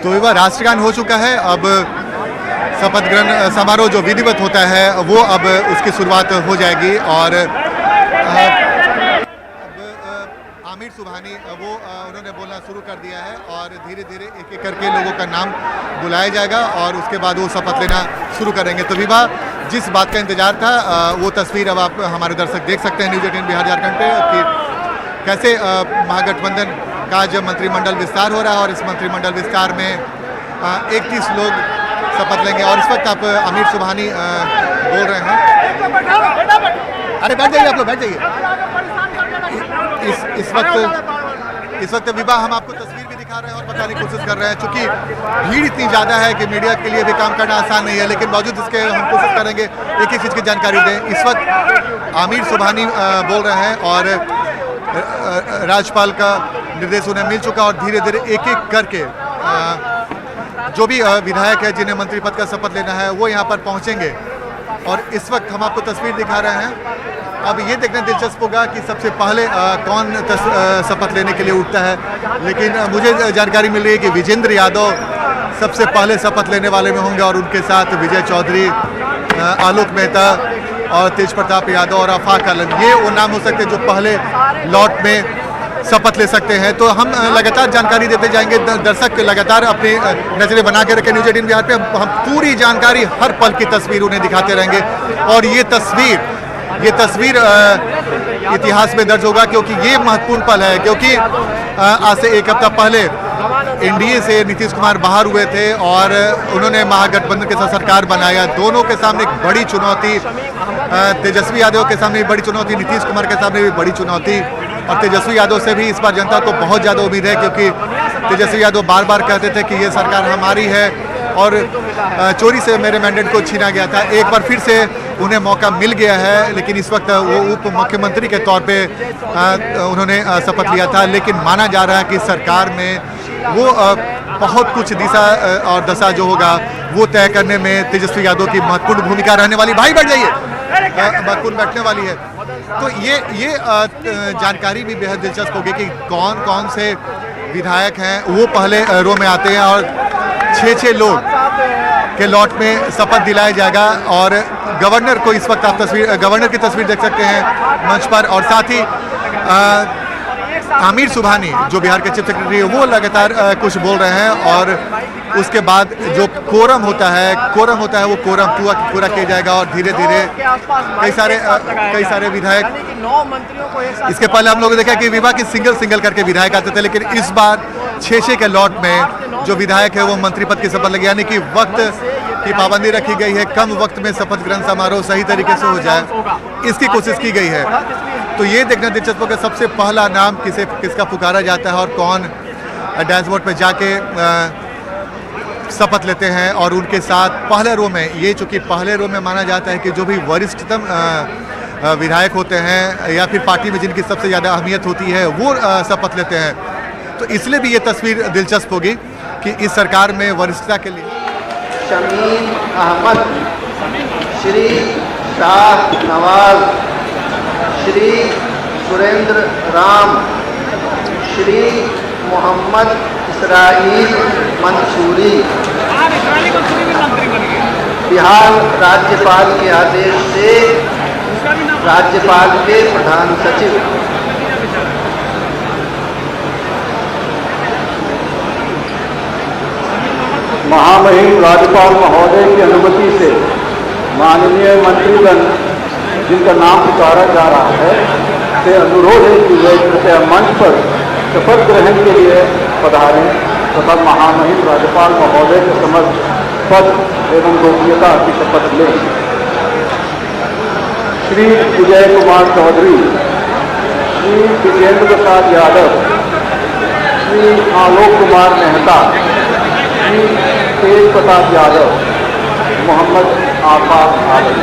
तो विवाह राष्ट्रगान हो चुका है। अब शपथ ग्रहण समारोह जो विधिवत होता है वो अब उसकी शुरुआत हो जाएगी और आमिर सुबहानी वो उन्होंने बोलना शुरू कर दिया है और धीरे धीरे एक एक करके लोगों का नाम बुलाया जाएगा और उसके बाद वो शपथ लेना शुरू करेंगे। तो विवाह जिस बात का इंतजार था वो तस्वीर अब आप हमारे दर्शक देख सकते हैं न्यूज़ 18 बिहार झारखंड पे कि कैसे महागठबंधन का जब मंत्रिमंडल विस्तार हो रहा है और इस मंत्रिमंडल विस्तार में 31 लोग शपथ लेंगे। और इस वक्त आप आमिर सुबहानी बोल रहे हैं, अरे बैठ जाइए, आप लोग बैठ जाइए। इस वक्त विवाह हम आपको तस्वीर भी दिखा रहे हैं और बताने की कोशिश कर रहे हैं, चूंकि भीड़ इतनी ज़्यादा है कि मीडिया के लिए भी काम करना आसान नहीं है, लेकिन बावजूद इसके हम कोशिश करेंगे एक एक चीज़ की जानकारी दें। इस वक्त आमिर सुबहानी बोल रहे हैं और राज्यपाल का निर्देश उन्हें मिल चुका और धीरे धीरे एक एक करके जो भी विधायक है जिन्हें मंत्री पद का शपथ लेना है वो यहाँ पर पहुँचेंगे। और इस वक्त हम आपको तस्वीर दिखा रहे हैं। अब ये देखना दिलचस्प होगा कि सबसे पहले कौन शपथ लेने के लिए उठता है, लेकिन मुझे जानकारी मिल रही है कि विजेंद्र यादव सबसे पहले शपथ लेने वाले में होंगे और उनके साथ विजय चौधरी, आलोक मेहता और तेज प्रताप यादव और आफाक आलम, ये वो नाम हो सकते हैं जो पहले लॉट में शपथ ले सकते हैं। तो हम लगातार जानकारी देते जाएंगे, दर्शक लगातार अपनी नजरें बना के रखें न्यूज़ 18 बिहार पे। हम पूरी जानकारी हर पल की तस्वीर उन्हें दिखाते रहेंगे और ये तस्वीर इतिहास में दर्ज होगा, क्योंकि ये महत्वपूर्ण पल है। क्योंकि आज से एक हफ्ता पहले एनडीए से नीतीश कुमार बाहर हुए थे और उन्होंने महागठबंधन के साथ सरकार बनाया। दोनों के सामने एक बड़ी चुनौती, तेजस्वी यादव के सामने भी बड़ी चुनौती, नीतीश कुमार के सामने भी बड़ी चुनौती। और तेजस्वी यादव से भी इस बार जनता को बहुत ज़्यादा उम्मीद है, क्योंकि तेजस्वी यादव बार बार कहते थे कि ये सरकार हमारी है और चोरी से मेरे मैंडेट को छीना गया था। एक बार फिर से उन्हें मौका मिल गया है, लेकिन इस वक्त वो उप मुख्यमंत्री के तौर पे उन्होंने शपथ लिया था। लेकिन माना जा रहा है कि सरकार में वो बहुत कुछ दिशा और दशा जो होगा वो तय करने में तेजस्वी यादव की महत्वपूर्ण भूमिका रहने वाली। भाई बैठ जाइए, महत्वपूर्ण बैठने वाली है। तो ये जानकारी भी बेहद दिलचस्प होगी कि कौन कौन से विधायक हैं वो पहले रो में आते हैं और 6 लोग के लॉट में शपथ दिलाया जाएगा। और गवर्नर को इस वक्त आप गवर्नर की तस्वीर देख सकते हैं मंच पर, और साथ ही आमिर सुबहानी जो बिहार के चीफ सेक्रेटरी है वो लगातार कुछ बोल रहे हैं और उसके बाद जो कोरम होता है वो कोरम पूरा किया जाएगा और धीरे धीरे कई सारे विधायक, इसके पहले हम लोग ने देखा कि विभाग की सिंगल करके विधायक आते थे, लेकिन इस बार 6 के लॉट में जो विधायक है वो मंत्री पद की शपथ लगे, यानी कि वक्त की पाबंदी रखी गई है, कम वक्त में शपथ ग्रहण समारोह सही तरीके से हो जाए इसकी कोशिश की गई है। तो ये देखना दिलचस्प होगा सबसे पहला नाम किसका पुकारा जाता है और कौन डैशबोर्ड पे जाके शपथ लेते हैं और उनके साथ पहले रो में, ये चूंकि पहले रो में माना जाता है कि जो भी वरिष्ठतम विधायक होते हैं या फिर पार्टी में जिनकी सबसे ज़्यादा अहमियत होती है वो शपथ लेते हैं, तो इसलिए भी ये तस्वीर दिलचस्प होगी कि इस सरकार में वरिष्ठता के लिए शमीम अहमद, श्री शाह नवाज, श्री सुरेंद्र राम, श्री मोहम्मद इसराइल मंसूरी बिहार राज्यपाल के आदेश से राज्यपाल के प्रधान सचिव। महामहिम राज्यपाल महोदय की अनुमति से माननीय मंत्रीगण जिनका नाम पुकारा जा रहा है से अनुरोध है कि वे कृपया मंच पर शपथ ग्रहण के लिए पधारें तथा महामहिम राज्यपाल महोदय के समक्ष पद एवं गोपनीयता की शपथ लें। श्री विजय कुमार चौधरी, श्री विजेंद्र प्रसाद यादव, श्री आलोक कुमार मेहता, श्री तेज प्रताप यादव, मोहम्मद आफाक आलम।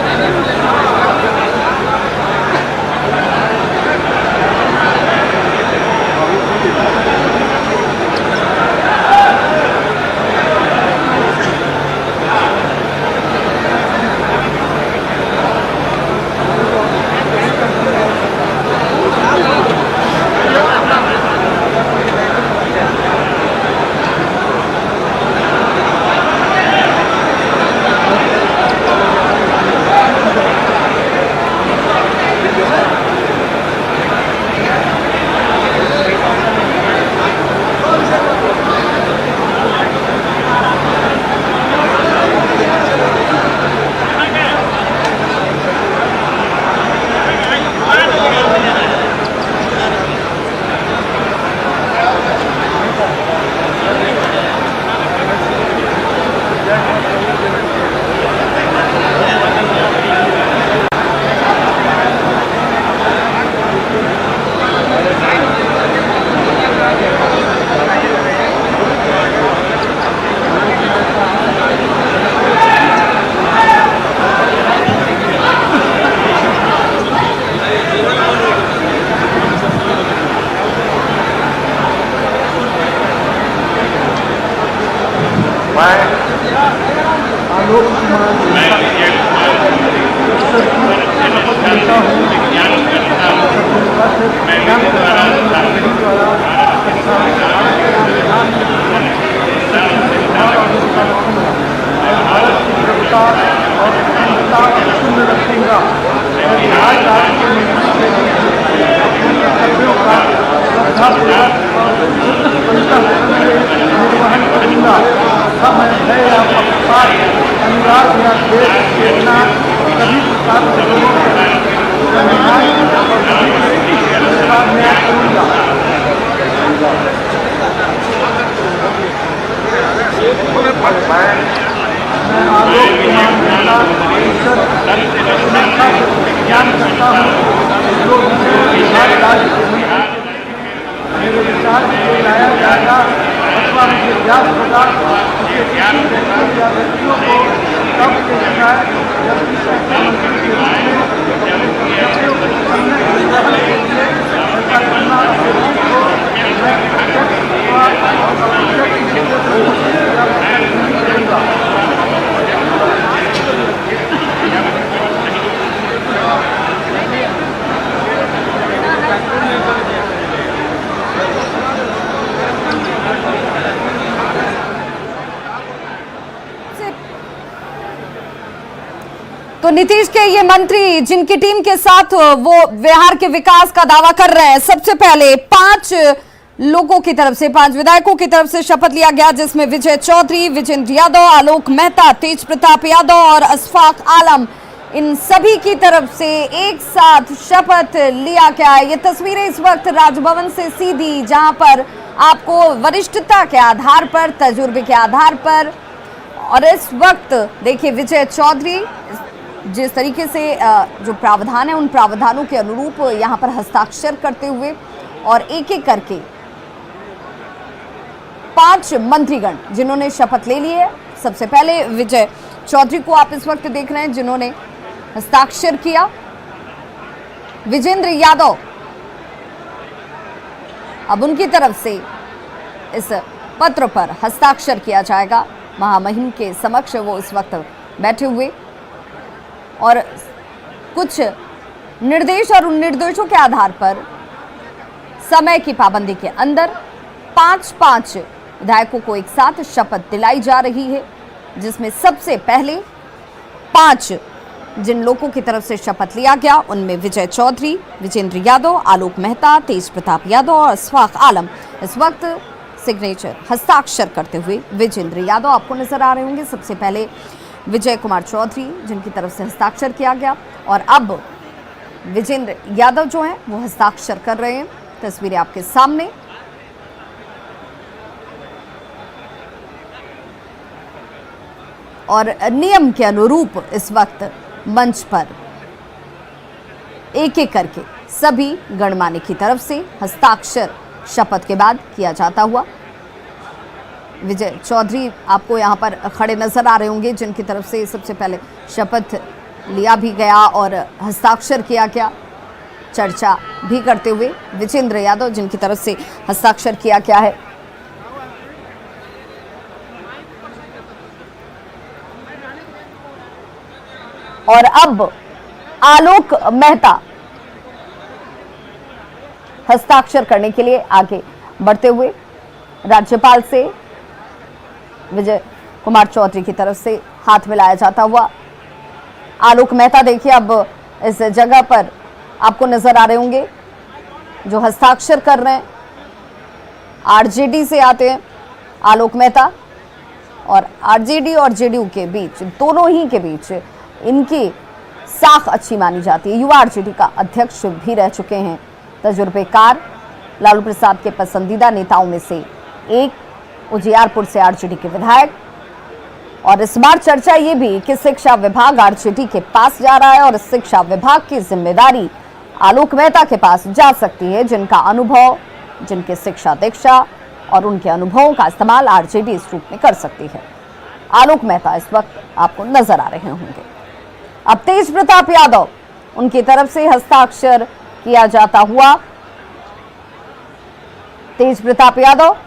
तो नीतीश के ये मंत्री जिनकी टीम के साथ वो बिहार के विकास का दावा कर रहे हैं, सबसे पहले 5 लोगों की तरफ से, 5 विधायकों की तरफ से शपथ लिया गया, जिसमें विजय चौधरी, विजेंद्र यादव, आलोक मेहता, तेज प्रताप यादव और अशफाक आलम, इन सभी की तरफ से एक साथ शपथ लिया गया है। ये तस्वीरें इस वक्त राजभवन से सीधी, जहां पर आपको वरिष्ठता के आधार पर, तजुर्बे के आधार पर, और इस वक्त देखिए विजय चौधरी जिस तरीके से जो प्रावधान है उन प्रावधानों के अनुरूप यहां पर हस्ताक्षर करते हुए, और एक एक करके 5 मंत्रीगण जिन्होंने शपथ ले ली है। सबसे पहले विजय चौधरी को आप इस वक्त देख रहे हैं जिन्होंने हस्ताक्षर किया। विजेंद्र यादव, अब उनकी तरफ से इस पत्र पर हस्ताक्षर किया जाएगा। महामहिम के समक्ष वो इस वक्त बैठे हुए, और कुछ निर्देश और उन निर्देशों के आधार पर समय की पाबंदी के अंदर 5-5 विधायकों को एक साथ शपथ दिलाई जा रही है, जिसमें सबसे पहले 5 जिन लोगों की तरफ से शपथ लिया गया उनमें विजय चौधरी, विजेंद्र यादव, आलोक मेहता, तेज प्रताप यादव और अशफाक आलम इस वक्त सिग्नेचर हस्ताक्षर करते हुए विजेंद्र यादव आपको नजर आ रहे होंगे। सबसे पहले विजय कुमार चौधरी जिनकी तरफ से हस्ताक्षर किया गया, और अब विजेंद्र यादव जो हैं वो हस्ताक्षर कर रहे हैं। तस्वीरें आपके सामने। और नियम के अनुरूप इस वक्त मंच पर एक एक करके सभी गणमान्य की तरफ से हस्ताक्षर शपथ के बाद किया जाता हुआ। विजय चौधरी आपको यहाँ पर खड़े नजर आ रहे होंगे जिनकी तरफ से सबसे पहले शपथ लिया भी गया और हस्ताक्षर किया गया, चर्चा भी करते हुए विजेंद्र यादव जिनकी तरफ से हस्ताक्षर किया गया है। और अब आलोक मेहता हस्ताक्षर करने के लिए आगे बढ़ते हुए राज्यपाल से विजय कुमार चौधरी की तरफ से हाथ मिलाया जाता हुआ आलोक मेहता देखिए अब इस जगह पर आपको नजर आ रहे होंगे जो हस्ताक्षर कर रहे हैं। आरजेडी से आते हैं आलोक मेहता, और आरजेडी और जेडीयू के बीच, दोनों ही के बीच इनकी साख अच्छी मानी जाती है। युवा आरजेडी का अध्यक्ष भी रह चुके हैं तजुर्बेकार लालू प्रसाद के पसंदीदा नेताओं में से एक, उजियारपुर से आरजेडी के विधायक। और इस बार चर्चा ये भी कि शिक्षा विभाग आरजेडी के पास जा रहा है और शिक्षा विभाग की जिम्मेदारी आलोक मेहता के पास जा सकती है, जिनका अनुभव, जिनके शिक्षा दीक्षा और उनके अनुभवों का इस्तेमाल आरजेडी इस रूप में कर सकती है। आलोक मेहता इस वक्त आपको नजर आ रहे होंगे। अब तेज प्रताप यादव, उनकी तरफ से हस्ताक्षर किया जाता हुआ। तेज प्रताप यादव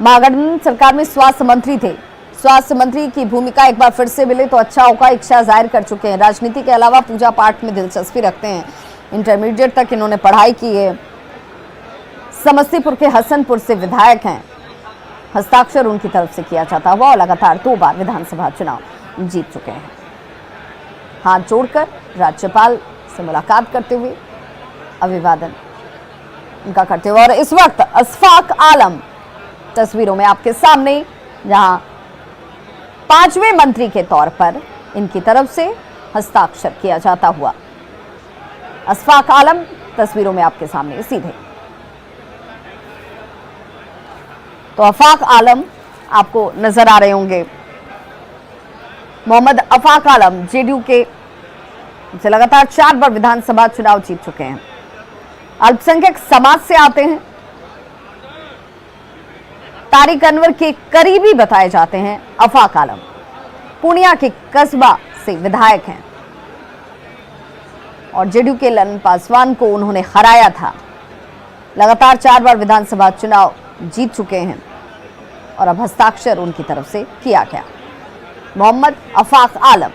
महागठबंधन सरकार में स्वास्थ्य मंत्री थे। स्वास्थ्य मंत्री की भूमिका एक बार फिर से मिले तो अच्छा होगा, इच्छा जाहिर कर चुके हैं। राजनीति के अलावा पूजा पाठ में दिलचस्पी रखते हैं। इंटरमीडिएट तक इन्होंने पढ़ाई की है। समस्तीपुर के हसनपुर से विधायक हैं। हस्ताक्षर उनकी तरफ से किया जाता हुआ, और लगातार 2 बार विधानसभा चुनाव जीत चुके हैं। हाथ जोड़कर राज्यपाल से मुलाकात करते हुए अभिवादन उनका करते हुए, और इस वक्त अशफाक आलम तस्वीरों में आपके सामने, जहां 5वें मंत्री के तौर पर इनकी तरफ से हस्ताक्षर किया जाता हुआ। अशफाक आलम तस्वीरों में आपके सामने सीधे। तो अफाक आलम आपको नजर आ रहे होंगे। मोहम्मद अफाक आलम जेडीयू के से लगातार 4 बार विधानसभा चुनाव जीत चुके हैं। अल्पसंख्यक समाज से आते हैं। तारिक अनवर के करीबी बताए जाते हैं अफाक आलम। पूर्णिया के कस्बा से विधायक हैं और जेडीयू के ललन पासवान को उन्होंने हराया था। लगातार 4 बार विधानसभा चुनाव जीत चुके हैं और अब हस्ताक्षर उनकी तरफ से किया गया। मोहम्मद अफाक आलम।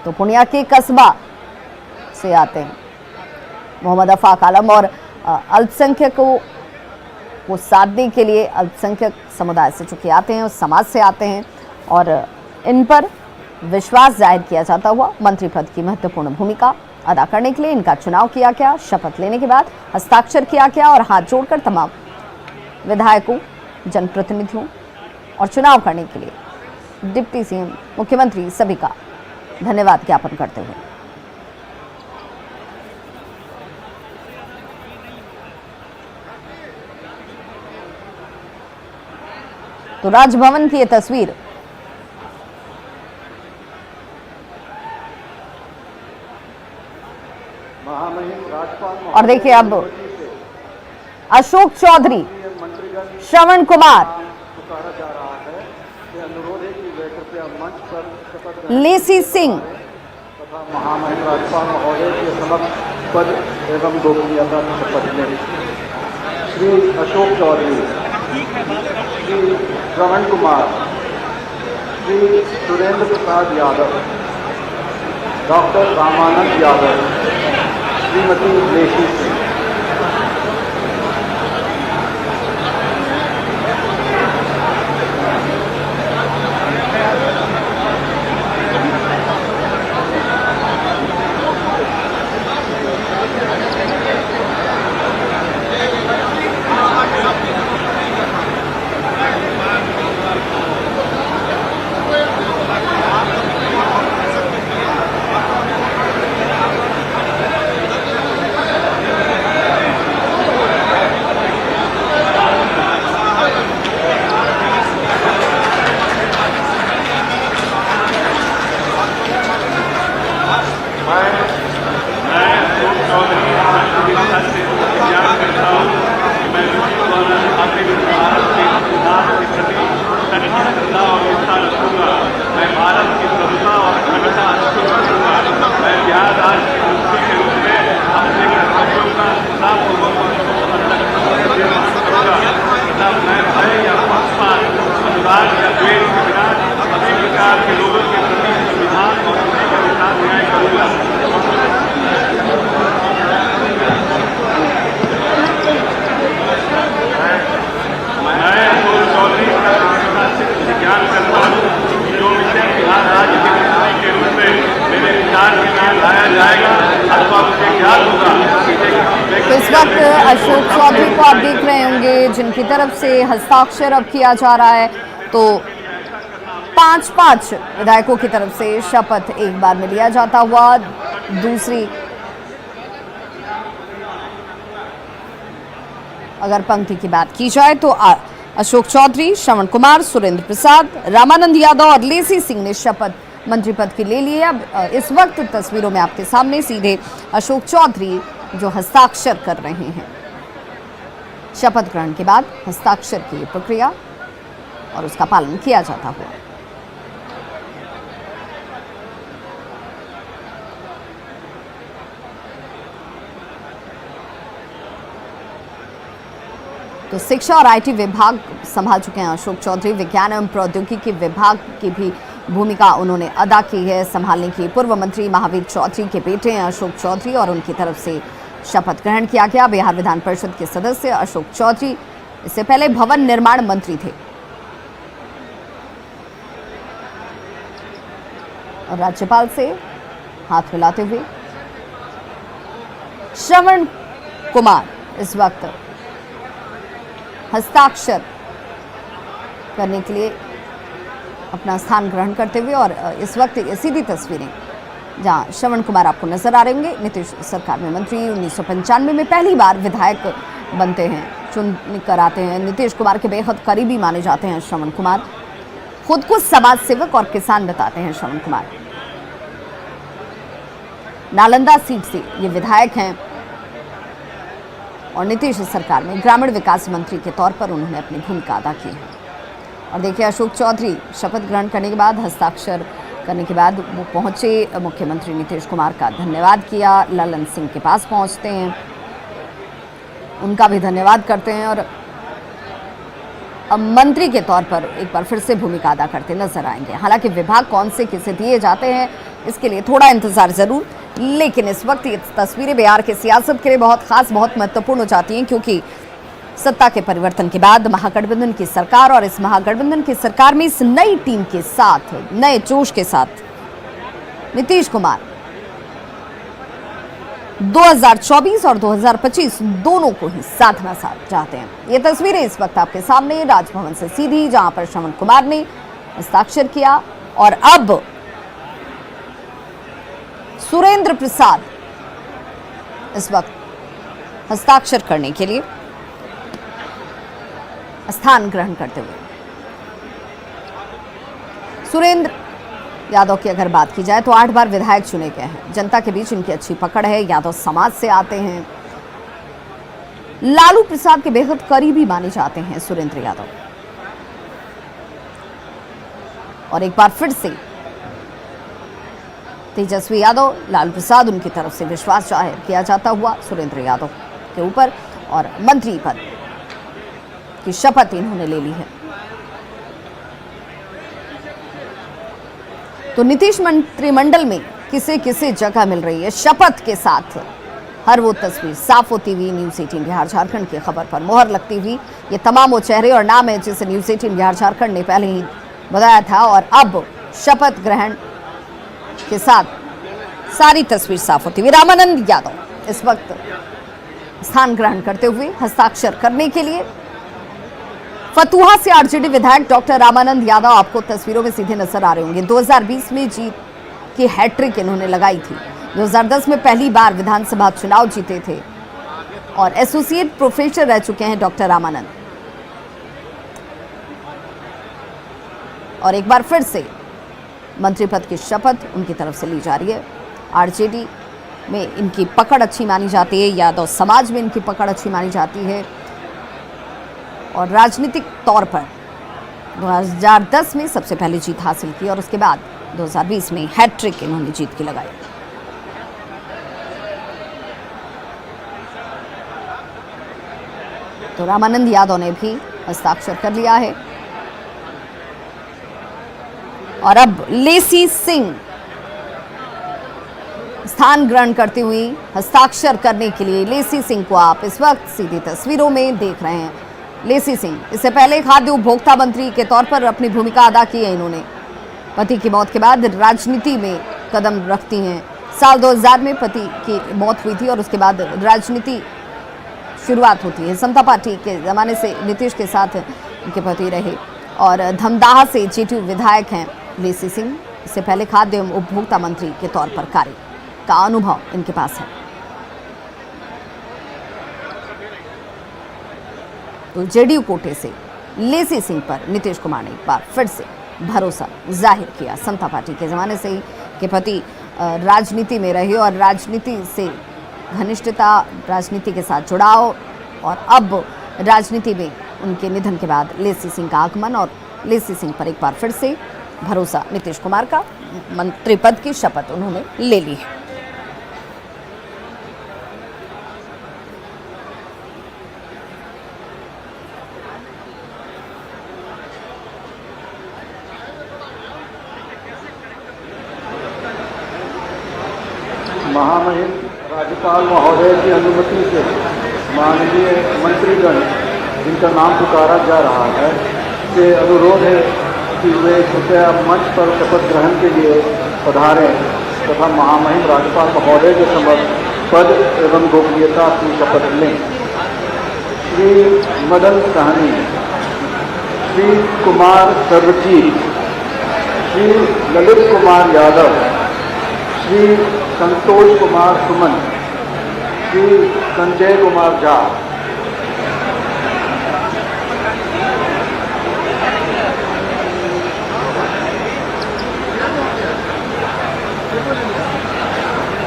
तो पूर्णिया के कस्बा से आते हैं मोहम्मद अफाक आलम, और अल्पसंख्यकों को साधने के लिए अल्पसंख्यक समुदाय से चूंकि आते हैं, उस समाज से आते हैं और इन पर विश्वास जाहिर किया जाता हुआ मंत्री पद की महत्वपूर्ण भूमिका अदा करने के लिए इनका चुनाव किया गया। शपथ लेने के बाद हस्ताक्षर किया गया और हाथ जोड़कर तमाम विधायकों, जनप्रतिनिधियों और चुनाव करने के लिए डिप्टी सीएम, मुख्यमंत्री सभी का धन्यवाद ज्ञापन करते हुए तो राजभवन की ये तस्वीर महामहिम राज्यपाल और देखिए अब अशोक चौधरी, श्रवण कुमार, पुकारा जा रहा है कि अनुरोध है कि वे कृपया मंच पर शपथ लेसी सिंह, तथा महामहिम राज्यपाल महोदय के समक्ष पद एवं गोपनीयता की शपथ लें। श्री अशोक चौधरी, श्री श्रवण कुमार, श्री सुरेंद्र प्रसाद यादव, डॉक्टर रामानंद यादव, श्रीमती लेसी सिंह। तो इस वक्त अशोक चौधरी को आप देख रहे होंगे जिनकी तरफ से हस्ताक्षर अब किया जा रहा है। तो 5-5 विधायकों की तरफ से शपथ एक बार में लिया जाता हुआ। दूसरी अगर पंक्ति की बात की जाए तो अशोक चौधरी, श्रवण कुमार, सुरेंद्र प्रसाद, रामानंद यादव और लेसी सिंह ने शपथ मंत्री पद की ले ली है। अब इस वक्त तस्वीरों में आपके सामने सीधे अशोक चौधरी जो हस्ताक्षर कर रहे हैं। शपथ ग्रहण के बाद हस्ताक्षर की प्रक्रिया और उसका पालन किया जाता हुआ। तो शिक्षा और आईटी विभाग संभाल चुके हैं अशोक चौधरी। विज्ञान एवं प्रौद्योगिकी विभाग की भी भूमिका उन्होंने अदा की है संभालने की। पूर्व मंत्री महावीर चौधरी के बेटे हैं अशोक चौधरी और उनकी तरफ से शपथ ग्रहण किया गया। बिहार विधान परिषद के सदस्य अशोक चौधरी इससे पहले भवन निर्माण मंत्री थे और राज्यपाल से हाथ मिलाते हुए श्रवण कुमार इस वक्त हस्ताक्षर करने के लिए अपना स्थान ग्रहण करते हुए और इस वक्त ये सीधी तस्वीरें जहां श्रवण कुमार आपको नजर आ रहे होंगे। नीतीश सरकार में मंत्री 1995 में पहली बार विधायक बनते हैं, चुन कर आते हैं। नीतीश कुमार के बेहद करीबी माने जाते हैं श्रवण कुमार। खुद को समाज सेवक और किसान बताते हैं श्रवण कुमार। नालंदा सीट से ये विधायक हैं और नीतीश सरकार में ग्रामीण विकास मंत्री के तौर पर उन्होंने अपनी भूमिका अदा की है। और देखिए अशोक चौधरी शपथ ग्रहण करने के बाद, हस्ताक्षर करने के बाद वो पहुंचे, मुख्यमंत्री नीतीश कुमार का धन्यवाद किया, ललन सिंह के पास पहुंचते हैं, उनका भी धन्यवाद करते हैं और अब मंत्री के तौर पर एक बार फिर से भूमिका अदा करते नजर आएंगे। हालांकि विभाग कौन से किसे दिए जाते हैं इसके लिए थोड़ा इंतजार जरूर, लेकिन इस वक्त ये तस्वीरें बिहार की सियासत के लिए बहुत खास, बहुत महत्वपूर्ण हो जाती हैं क्योंकि सत्ता के परिवर्तन के बाद महागठबंधन की सरकार और इस महागठबंधन की सरकार में इस नई टीम के साथ, नए जोश के साथ नीतीश कुमार 2024 और 2025 दोनों को ही साधना साथ चाहते हैं। ये तस्वीरें इस वक्त आपके सामने राजभवन से सीधी, जहां पर श्रवण कुमार ने हस्ताक्षर किया और अब सुरेंद्र प्रसाद इस वक्त हस्ताक्षर करने के लिए स्थान ग्रहण करते हुए। सुरेंद्र यादव की अगर बात की जाए तो 8 बार विधायक चुने गए हैं। जनता के बीच इनकी अच्छी पकड़ है। यादव समाज से आते हैं। लालू प्रसाद के बेहद करीबी माने जाते हैं सुरेंद्र यादव। और एक बार फिर से तेजस्वी यादव, लालू प्रसाद उनकी तरफ से विश्वास जाहिर किया जाता हुआ सुरेंद्र यादव के ऊपर और मंत्री पद की शपथ इन्होंने ले ली है। तो नीतीश मंत्रिमंडल में किसे किसे जगह मिल रही है शपथ के साथ, हर वो तस्वीर साफ होती हुई न्यूज़ 18 बिहार झारखंड की खबर पर मोहर लगती हुई। ये तमाम वो चेहरे और नाम है जिसे न्यूज़ 18 बिहार झारखंड ने पहले ही बताया था और अब शपथ ग्रहण के साथ सारी तस्वीर साफ होती हुई। रामानंद यादव इस वक्त स्थान ग्रहण करते हुए हस्ताक्षर करने के लिए। फतुहा से आरजेडी विधायक डॉक्टर रामानंद यादव आपको तस्वीरों में सीधे नजर आ रहे होंगे। 2020 में जीत की हैट्रिक इन्होंने लगाई थी। 2010 में पहली बार विधानसभा चुनाव जीते थे और एसोसिएट प्रोफेसर रह चुके हैं डॉक्टर रामानंद। और एक बार फिर से मंत्री पद की शपथ उनकी तरफ से ली जा रही है। आरजेडी में इनकी पकड़ अच्छी मानी जाती है, यादव समाज में इनकी पकड़ अच्छी मानी जाती है और राजनीतिक तौर पर 2010 में सबसे पहले जीत हासिल की और उसके बाद 2020 में हैट्रिक इन्होंने जीत की लगाई। तो रामानंद यादव ने भी हस्ताक्षर कर लिया है और अब लेसी सिंह स्थान ग्रहण करती हुई हस्ताक्षर करने के लिए। लेसी सिंह को आप इस वक्त सीधी तस्वीरों में देख रहे हैं। लेसी सिंह इससे पहले खाद्य उपभोक्ता मंत्री के तौर पर अपनी भूमिका अदा की है इन्होंने। पति की मौत के बाद राजनीति में कदम रखती हैं। साल 2000 में पति की मौत हुई थी और उसके बाद राजनीति शुरुआत होती है। समता पार्टी के ज़माने से नीतीश के साथ उनके पति रहे और धमदाहा से जेडीयू विधायक हैं लेसी सिंह। इससे पहले खाद्य एवं उपभोक्ता मंत्री के तौर पर कार्य का अनुभव इनके पास है। तो जेडीयू कोटे से लेसी सिंह पर नीतीश कुमार ने एक बार फिर से भरोसा जाहिर किया। समता पार्टी के ज़माने से ही के पति राजनीति में रहे और राजनीति से घनिष्ठता, राजनीति के साथ जुड़ाव और अब राजनीति में उनके निधन के बाद लेसी सिंह का आगमन और लेसी सिंह पर एक बार फिर से भरोसा नीतीश कुमार का। मंत्री पद की शपथ उन्होंने ले ली है। महामहिम राज्यपाल महोदय की अनुमति से माननीय मंत्रीगण जिनका नाम पुकारा जा रहा है से अनुरोध है कि वे कृपया मंच पर शपथ ग्रहण के लिए पधारें तथा महामहिम राज्यपाल महोदय के समक्ष पद एवं गोपनीयता की शपथ लें। श्री मदन सहनी, श्री कुमार सर्वजीत, श्री ललित कुमार यादव, श्री संतोष कुमार सुमन, श्री संजय कुमार झा,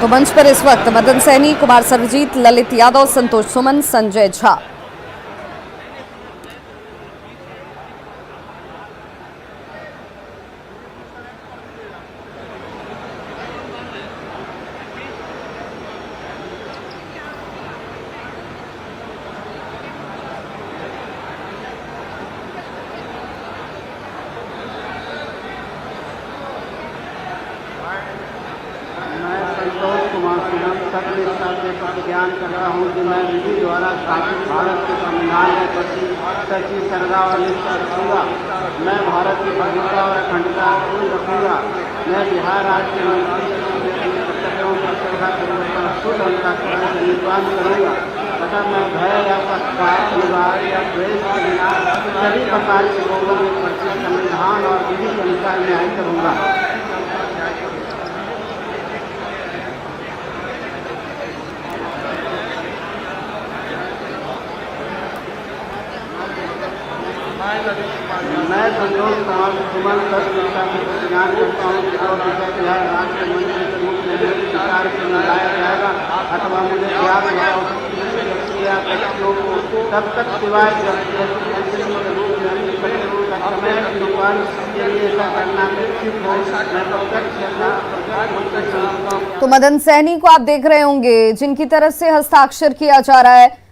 तो मंच पर इस वक्त मदन सैनी, कुमार सर्वजीत, ललित यादव, संतोष सुमन, संजय झा। संतोष कुमार सुमन सबके साथ ज्ञान कर रहा हूँ कि मैं विधि द्वारा स्थापित भारत के संविधान के प्रति सच्ची श्रद्धा और निष्ठा रखूँगा। मैं भारत की भव्यता और अखंडता को रखूँगा। मैं बिहार राज्य के मंत्री अपने कर्तव्यों का श्रद्धापूर्वक शुद्ध अंतःकरण से निर्वाह करूँगा तथा मैं भय या पक्षपात विवाद या द्वेष के बिना सभी प्रकार के लोगों के प्रति संविधान और विधि के अनुसार न्याय करूँगा। मैं संतोष कुमार सुमन सत्ता की प्रतिज्ञान करता हूँ कि और बिहार राज्य के मंत्री के रूप में मेरे सरकार से मिलाया जाएगा अथवा मुझे ज्ञात व्यक्तियों को तब तक सिवाय मंत्री के रूप में समय अनुमान के लिए ऐसा करना निश्चित हो। मैं प्रत्यक्ष तो मदन सैनी को आप देख रहे होंगे जिनकी तरफ से हस्ताक्षर किया जा रहा है।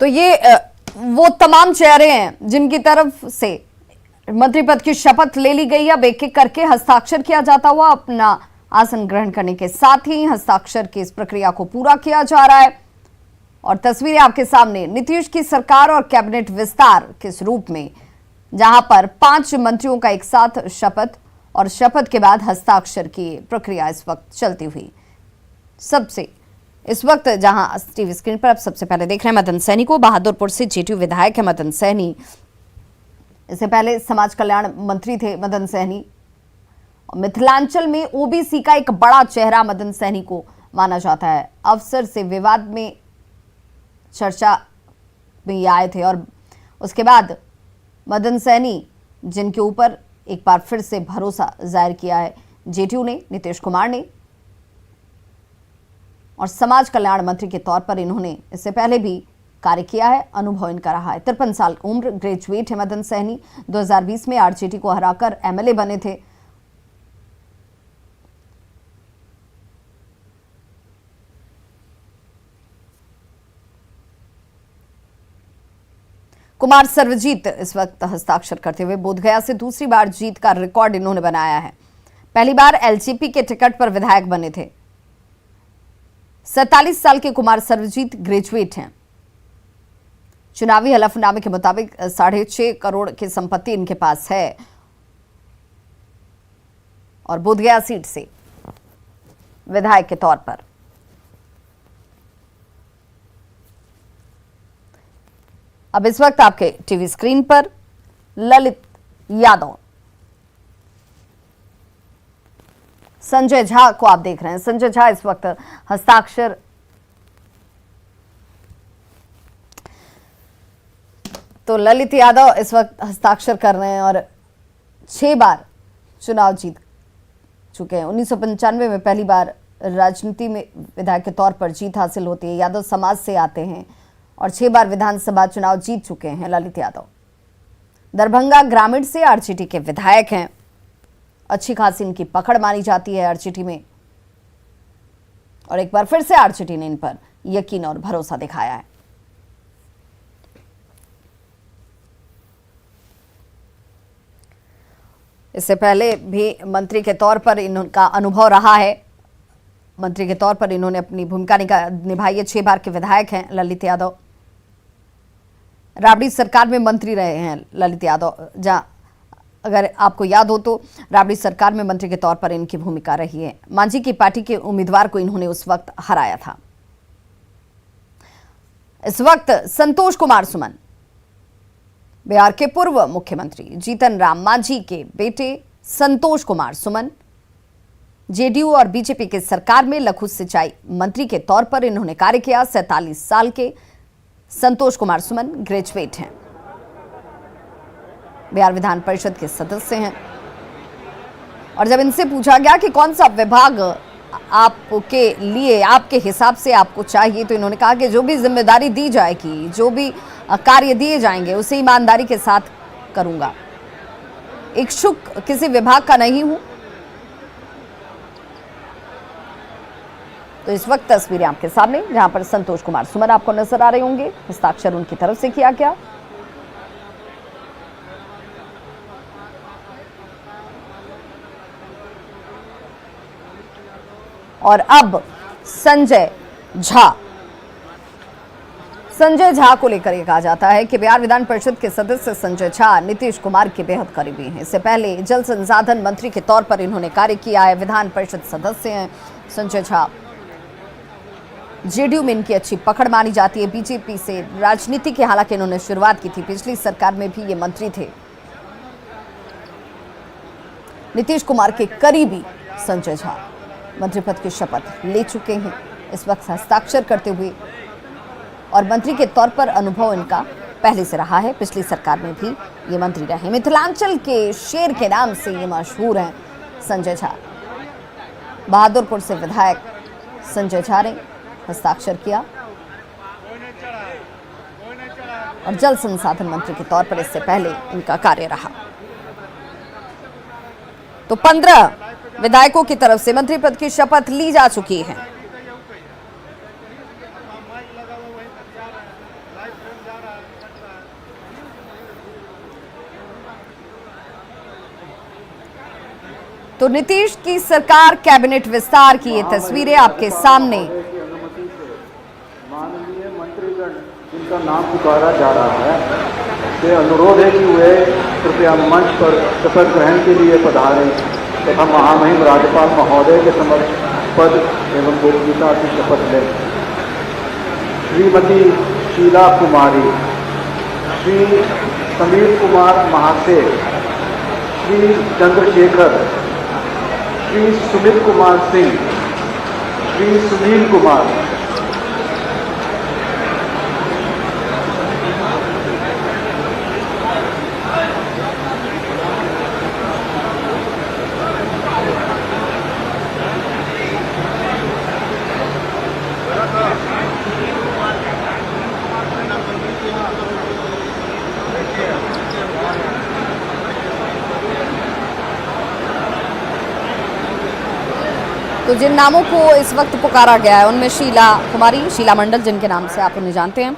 तो ये वो तमाम चेहरे हैं जिनकी तरफ से मंत्री पद की शपथ ले ली गई। अब एक एक करके हस्ताक्षर किया जाता हुआ अपना आसन ग्रहण करने के साथ ही हस्ताक्षर की इस प्रक्रिया को पूरा किया जा रहा है। और तस्वीरें आपके सामने नीतीश की सरकार और कैबिनेट विस्तार के रूप में, जहां पर 5 मंत्रियों का एक साथ शपथ और शपथ के बाद हस्ताक्षर की प्रक्रिया इस वक्त चलती हुई। सबसे इस वक्त जहां टीवी स्क्रीन पर आप सबसे पहले देख रहे हैं मदन सैनी को। बहादुरपुर से जेडीयू विधायक है मदन सैनी। इससे पहले समाज कल्याण मंत्री थे मदन सैनी। मिथिलांचल में ओबीसी का एक बड़ा चेहरा मदन सैनी को माना जाता है। अफसर से विवाद में चर्चा में ये आए थे और उसके बाद मदन सैनी जिनके ऊपर एक बार फिर से भरोसा जाहिर किया है जेडीयू ने, नीतीश कुमार ने, और समाज कल्याण मंत्री के तौर पर इन्होंने इससे पहले भी कार्य किया है। अनुभव इनका रहा है। 53 साल उम्र, ग्रेजुएट है मदन सैनी। 2020 में आरजेडी को हराकर एमएलए बने थे। कुमार सर्वजीत इस वक्त हस्ताक्षर करते हुए बोधगया से दूसरी बार जीत का रिकॉर्ड इन्होंने बनाया है। पहली बार एलजेपी के टिकट पर विधायक बने थे। 47 साल के कुमार सर्वजीत ग्रेजुएट हैं। चुनावी हलफनामे के मुताबिक 6.5 करोड़ की संपत्ति इनके पास है और बोधगया सीट से विधायक के तौर पर। अब इस वक्त आपके टीवी स्क्रीन पर ललित यादव, संजय झा को आप देख रहे हैं। संजय झा इस वक्त हस्ताक्षर तो ललित यादव इस वक्त हस्ताक्षर कर रहे हैं और 6 बार चुनाव जीत चुके हैं। 1995 में पहली बार राजनीति में विधायक के तौर पर जीत हासिल होती है। यादव समाज से आते हैं और 6 बार विधानसभा चुनाव जीत चुके हैं ललित यादव। दरभंगा ग्रामीण से आरजेडी के विधायक हैं। अच्छी खासी इनकी पकड़ मानी जाती है आरजेडी में और एक बार फिर से आरजेडी ने इन पर यकीन और भरोसा दिखाया है। इससे पहले भी मंत्री के तौर पर इनका अनुभव रहा है। मंत्री के तौर पर इन्होंने अपनी भूमिका निभाई है। 6 बार के विधायक हैं ललित यादव। राबड़ी सरकार में मंत्री रहे हैं ललित यादव। जहां अगर आपको याद हो तो राबड़ी सरकार में मंत्री के तौर पर इनकी भूमिका रही है। मांझी की पार्टी के उम्मीदवार को इन्होंने उस वक्त हराया था। इस वक्त संतोष कुमार सुमन बिहार के पूर्व मुख्यमंत्री जीतन राम मांझी के बेटे संतोष कुमार सुमन जेडीयू और बीजेपी के सरकार में लघु सिंचाई मंत्री के तौर पर इन्होंने कार्य किया। 47 साल के संतोष कुमार सुमन ग्रेजुएट हैं, बिहार विधान परिषद के सदस्य हैं। और जब इनसे पूछा गया कि कौन सा विभाग आपके लिए, आपके हिसाब से आपको चाहिए, तो इन्होंने कहा कि जो भी जिम्मेदारी दी जाएगी, जो भी कार्य दिए जाएंगे उसे ईमानदारी के साथ करूंगा। इच्छुक किसी विभाग का नहीं हूं। तो इस वक्त तस्वीरें आपके सामने, जहां पर संतोष कुमार सुमन आपको नजर आ रहे होंगे, हस्ताक्षर उनकी तरफ से किया गया। और अब संजय झा को लेकर यह कहा जाता है कि बिहार विधान परिषद के सदस्य संजय झा नीतीश कुमार के बेहद करीबी हैं। इससे पहले जल संसाधन मंत्री के तौर पर इन्होंने कार्य किया है। विधान परिषद सदस्य हैं संजय झा। जेडीयू में इनकी अच्छी पकड़ मानी जाती है। बीजेपी से राजनीति की हालांकि इन्होंने शुरुआत की थी, पिछली सरकार में भी ये मंत्री थे। नीतीश कुमार के करीबी संजय झा मंत्री पद की शपथ ले चुके हैं, इस वक्त हस्ताक्षर करते हुए, और मंत्री के तौर पर अनुभव इनका पहले से रहा है। पिछली सरकार में भी ये मंत्री रहे। मिथिलांचल के शेर के नाम से ये मशहूर हैं संजय झा। बहादुरपुर से विधायक संजय झा ने हस्ताक्षर किया और जल संसाधन मंत्री के तौर पर इससे पहले इनका कार्य रहा। तो 15 विधायकों की तरफ से मंत्री पद की शपथ ली जा चुकी है। तो नीतीश की सरकार कैबिनेट विस्तार की ये तस्वीरें आपके सामने। माननीय मंत्रीगण जिनका नाम पुकारा जा रहा है से अनुरोध है कि वे कृपया मंच पर शपथ ग्रहण के लिए पधारें तथा महामहिम राज्यपाल महोदय के समक्ष पद एवं गोपनीयता की शपथ लें। श्रीमती शीला कुमारी, श्री समीर कुमार महासेठ, श्री चंद्रशेखर, श्री सुमित कुमार सिंह, श्री सुनील कुमार, तो जिन नामों को इस वक्त पुकारा गया है उनमें शीला कुमारी, शीला मंडल जिनके नाम से आप उन्हें जानते हैं,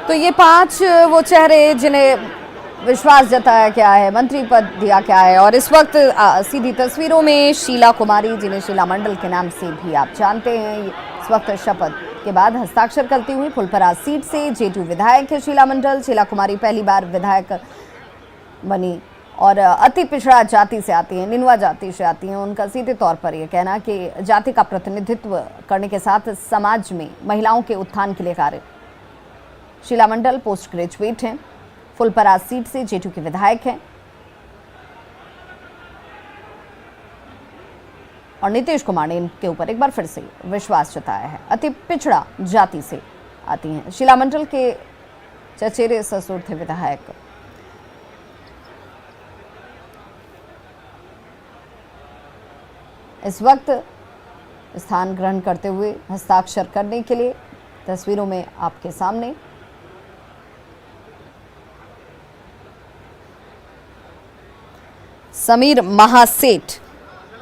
तो ये 5 वो चेहरे जिन्हें विश्वास जताया क्या है, मंत्री पद दिया क्या है। और इस वक्त सीधी तस्वीरों में शीला कुमारी, जिन्हें शीला मंडल के नाम से भी आप जानते हैं, इस वक्त शपथ के बाद हस्ताक्षर करती हुई फुलपरास सीट से जेडीयू विधायक है शीला मंडल। शीला कुमारी पहली बार विधायक बनी और अति पिछड़ा जाति से आती हैं, निनवा जाति से आती हैं। उनका सीधे तौर पर यह कहना कि जाति का प्रतिनिधित्व करने के साथ समाज में महिलाओं के उत्थान के लिए कार्य। शीला मंडल पोस्ट ग्रेजुएट हैं, फुलपरास सीट से जेडीयू के विधायक हैं और नीतीश कुमार ने इनके ऊपर एक बार फिर से विश्वास जताया है। अति पिछड़ा जाति से आती हैं। शीला मंडल के चचेरे ससुर थे विधायक। इस वक्त स्थान ग्रहण करते हुए हस्ताक्षर करने के लिए तस्वीरों में आपके सामने समीर महासेठ,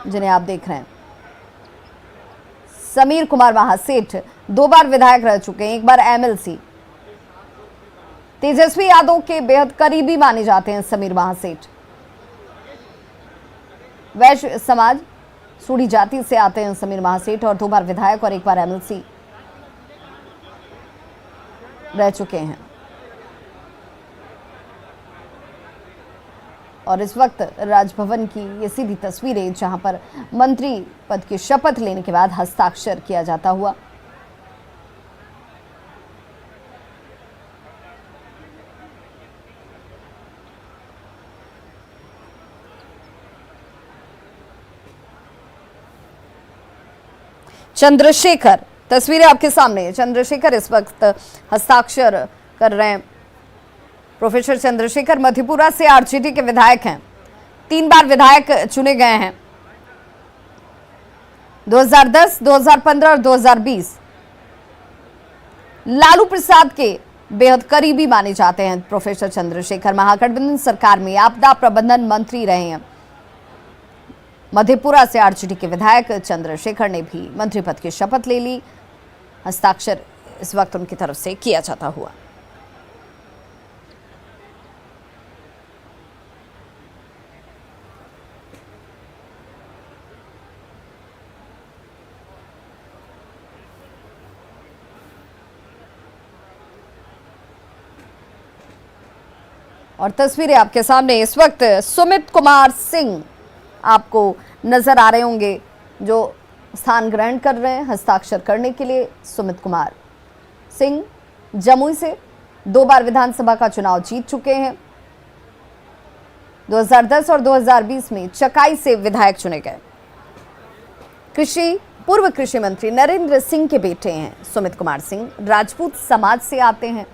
जिन्हें आप देख रहे हैं, समीर कुमार महासेठ 2 बार विधायक रह चुके हैं, 1 बार एमएलसी। तेजस्वी यादव के बेहद करीबी माने जाते हैं समीर महासेठ। वैश्य समाज सूढ़ी जाति से आते हैं समीर महासेठ और 2 बार विधायक और 1 बार एमएलसी रह चुके हैं। और इस वक्त राजभवन की ये सीधी तस्वीरें, जहां पर मंत्री पद की शपथ लेने के बाद हस्ताक्षर किया जाता हुआ। चंद्रशेखर, तस्वीरें आपके सामने है। चंद्रशेखर इस वक्त हस्ताक्षर कर रहे हैं। प्रोफेसर चंद्रशेखर मधेपुरा से आरजेडी के विधायक हैं, 3 बार विधायक चुने गए हैं, 2010, 2015 और 2020। लालू प्रसाद के बेहद करीबी माने जाते हैं प्रोफेसर चंद्रशेखर। महागठबंधन सरकार में आपदा प्रबंधन मंत्री रहे हैं। मधेपुरा से आरजेडी के विधायक चंद्रशेखर ने भी मंत्री पद की शपथ ले ली। हस्ताक्षर इस वक्त उनकी तरफ से किया जाता हुआ। और तस्वीरें आपके सामने इस वक्त सुमित कुमार सिंह आपको नजर आ रहे होंगे, जो स्थान ग्रहण कर रहे हैं हस्ताक्षर करने के लिए। सुमित कुमार सिंह जमुई से 2 बार विधानसभा का चुनाव जीत चुके हैं। 2010 और 2020 में चकाई से विधायक चुने गए। पूर्व कृषि मंत्री नरेंद्र सिंह के बेटे हैं सुमित कुमार सिंह। राजपूत समाज से आते हैं।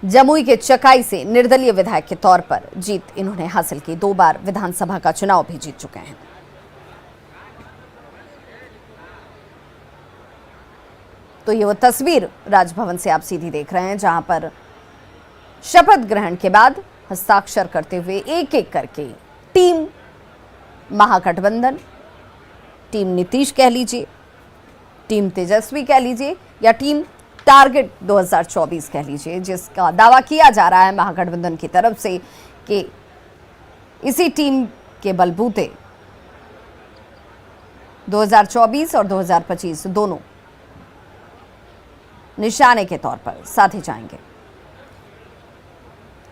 जमुई के चकाई से निर्दलीय विधायक के तौर पर जीत इन्होंने हासिल की। 2 बार विधानसभा का चुनाव भी जीत चुके हैं। तो ये वो तस्वीर राजभवन से आप सीधी देख रहे हैं, जहां पर शपथ ग्रहण के बाद हस्ताक्षर करते हुए एक एक करके टीम महागठबंधन, टीम नीतीश कह लीजिए, टीम तेजस्वी कह लीजिए, या टीम टारगेट 2024 कह लीजिए, जिसका दावा किया जा रहा है महागठबंधन की तरफ से कि इसी टीम के बलबूते 2024 और 2025 दोनों निशाने के तौर पर साधे जाएंगे।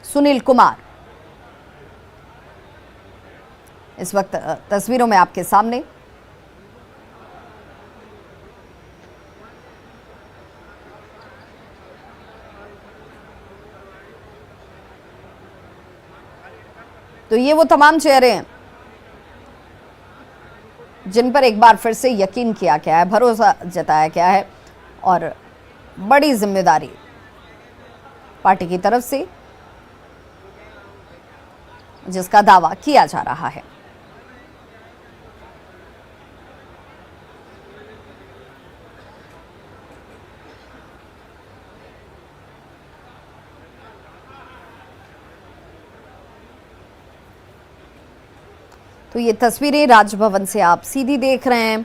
सुनील कुमार इस वक्त तस्वीरों में आपके सामने। तो ये वो तमाम चेहरे हैं जिन पर एक बार फिर से यकीन किया गया है, भरोसा जताया गया है और बड़ी जिम्मेदारी पार्टी की तरफ से जिसका दावा किया जा रहा है। तो ये तस्वीरें राजभवन से आप सीधी देख रहे हैं।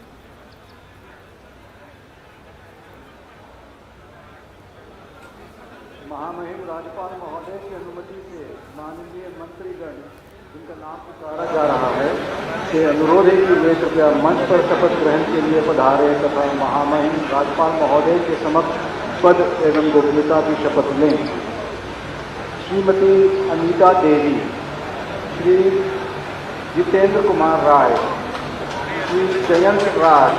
महामहिम राज्यपाल महोदय की अनुमति से माननीय मंत्रीगण जिनका नाम पुकारा जा रहा है से अनुरोध है कि वे कृपया मंच पर शपथ ग्रहण के लिए पधारे तथा महामहिम राज्यपाल महोदय के समक्ष पद एवं गोपनीयता की शपथ लें। श्रीमती अनीता देवी, श्री जितेंद्र कुमार राय, श्री जयंत राज,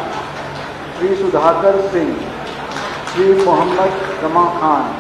श्री सुधाकर सिंह, श्री मोहम्मद जमा खान,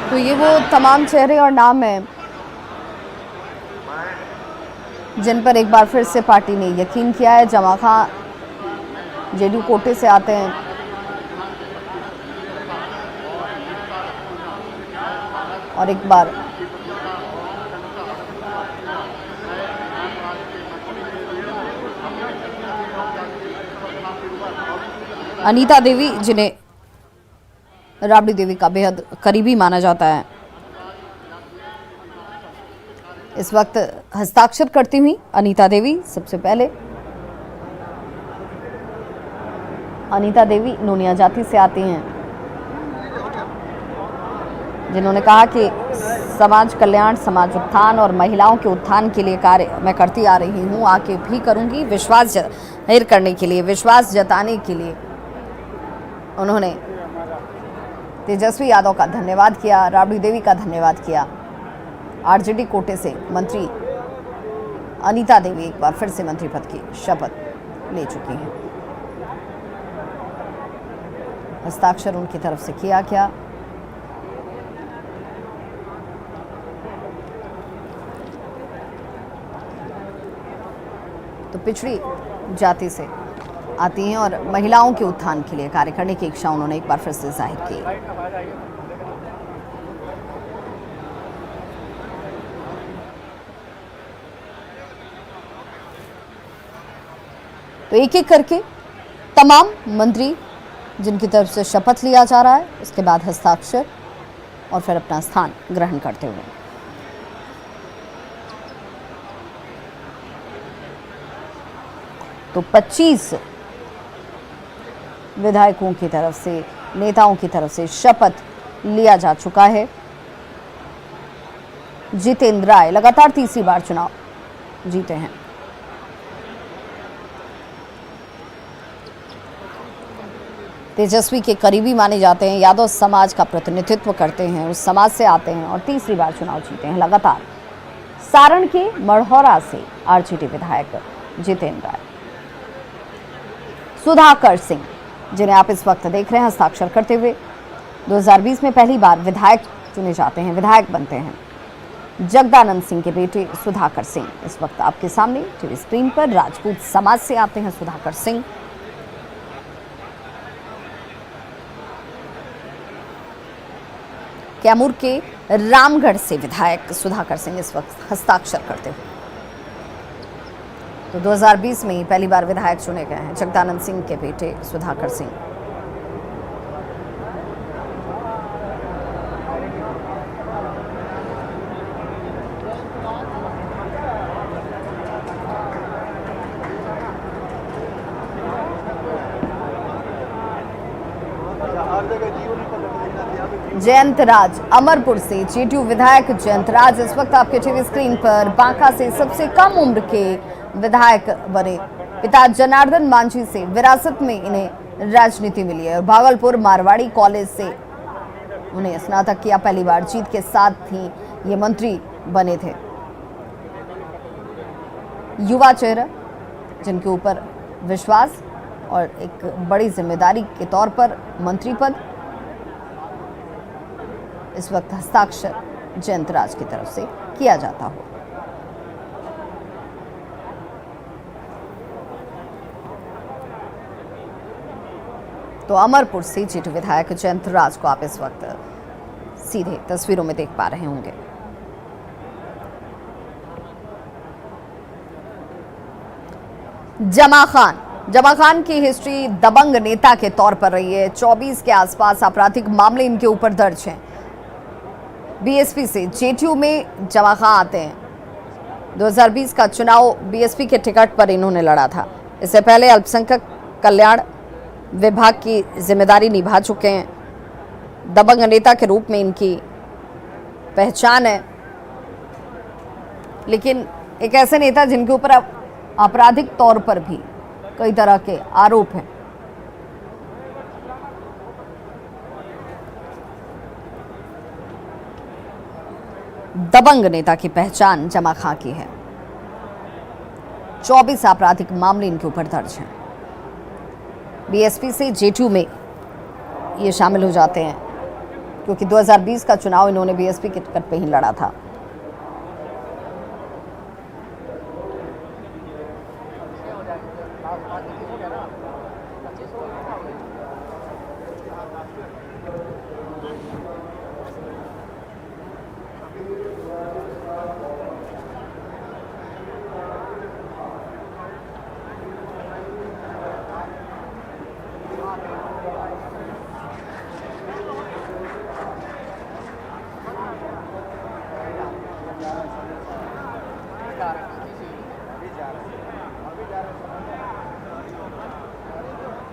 तो ये वो तमाम चेहरे और नाम हैं जिन पर एक बार फिर से पार्टी ने यकीन किया है। जमा खां जेडीयू कोटे से आते हैं और एक बार अनीता देवी, जिन्हें राबड़ी देवी का बेहद करीबी माना जाता है, इस वक्त हस्ताक्षर करती हुई अनीता देवी सबसे पहले। अनीता देवी नोनिया जाति से आती हैं, जिन्होंने कहा कि समाज कल्याण, समाज उत्थान और महिलाओं के उत्थान के लिए कार्य मैं करती आ रही हूँ, आगे भी करूँगी। विश्वास जाहिर करने के लिए, विश्वास जताने के लिए उन्होंने तेजस्वी यादव का धन्यवाद किया, राबड़ी देवी का धन्यवाद किया। आरजेडी कोटे से मंत्री अनीता देवी एक बार फिर से मंत्री पद की शपथ ले चुकी हैं। हस्ताक्षर उनकी तरफ से किया गया। तो पिछड़ी जाति से आती हैं और महिलाओं के उत्थान के लिए कार्य करने की इच्छा उन्होंने एक बार फिर से जाहिर की। तो एक एक करके तमाम मंत्री जिनकी तरफ से शपथ लिया जा रहा है, उसके बाद हस्ताक्षर और फिर अपना स्थान ग्रहण करते हुए तो 25 विधायकों की तरफ से, नेताओं की तरफ से शपथ लिया जा चुका है। जितेंद्र राय लगातार तीसरी बार चुनाव जीते हैं। तेजस्वी के करीबी माने जाते हैं, यादव समाज का प्रतिनिधित्व करते हैं, उस समाज से आते हैं और तीसरी बार चुनाव जीते हैं लगातार। सारण के मढ़ौरा से आरजेडी विधायक जितेंद्र राय। सुधाकर सिंह, जिन्हें आप इस वक्त देख रहे हैं हस्ताक्षर करते हुए, 2020 में पहली बार विधायक चुने जाते हैं, विधायक बनते हैं। जगदानंद सिंह के बेटे सुधाकर सिंह इस वक्त आपके सामने टीवी स्क्रीन पर। राजपूत समाज से आते हैं सुधाकर सिंह। कैमूर के रामगढ़ से विधायक सुधाकर सिंह इस वक्त हस्ताक्षर करते हुए। तो 2020 में पहली बार विधायक चुने गए हैं जगदानंद सिंह के बेटे सुधाकर सिंह। जयंत राज अमरपुर से जेडीयू विधायक जयंत राज इस वक्त आपके टीवी स्क्रीन पर। बांका से सबसे कम उम्र के विधायक बने। पिता जनार्दन मांझी से विरासत में इन्हें राजनीति मिली है और भागलपुर मारवाड़ी कॉलेज से उन्हें स्नातक किया। पहली बार जीत के साथ ही ये मंत्री बने थे। युवा चेहरा जिनके ऊपर विश्वास और एक बड़ी जिम्मेदारी के तौर पर मंत्री पद। इस वक्त हस्ताक्षर जयंत राज की तरफ से किया जाता हो। तो अमरपुर से जेडीयू विधायक जयंत राज को आप इस वक्त सीधे तस्वीरों में देख पा रहे होंगे। जमा खान की हिस्ट्री दबंग नेता के तौर पर रही है। 24 के आसपास आपराधिक मामले इनके ऊपर दर्ज हैं। बीएसपी से जेडीयू में जमा खान आते हैं। 2020 का चुनाव बीएसपी के टिकट पर इन्होंने लड़ा था। इससे पहले अल्पसंख्यक कल्याण विभाग की जिम्मेदारी निभा चुके हैं। दबंग नेता के रूप में इनकी पहचान है, लेकिन एक ऐसे नेता जिनके ऊपर आपराधिक तौर पर भी कई तरह के आरोप हैं। दबंग नेता की पहचान जमा खां की है। 24 आपराधिक मामले इनके ऊपर दर्ज हैं। बीएसपी से जेडीयू में ये शामिल हो जाते हैं क्योंकि 2020 का चुनाव इन्होंने बीएसपी के टिकट पे ही लड़ा था।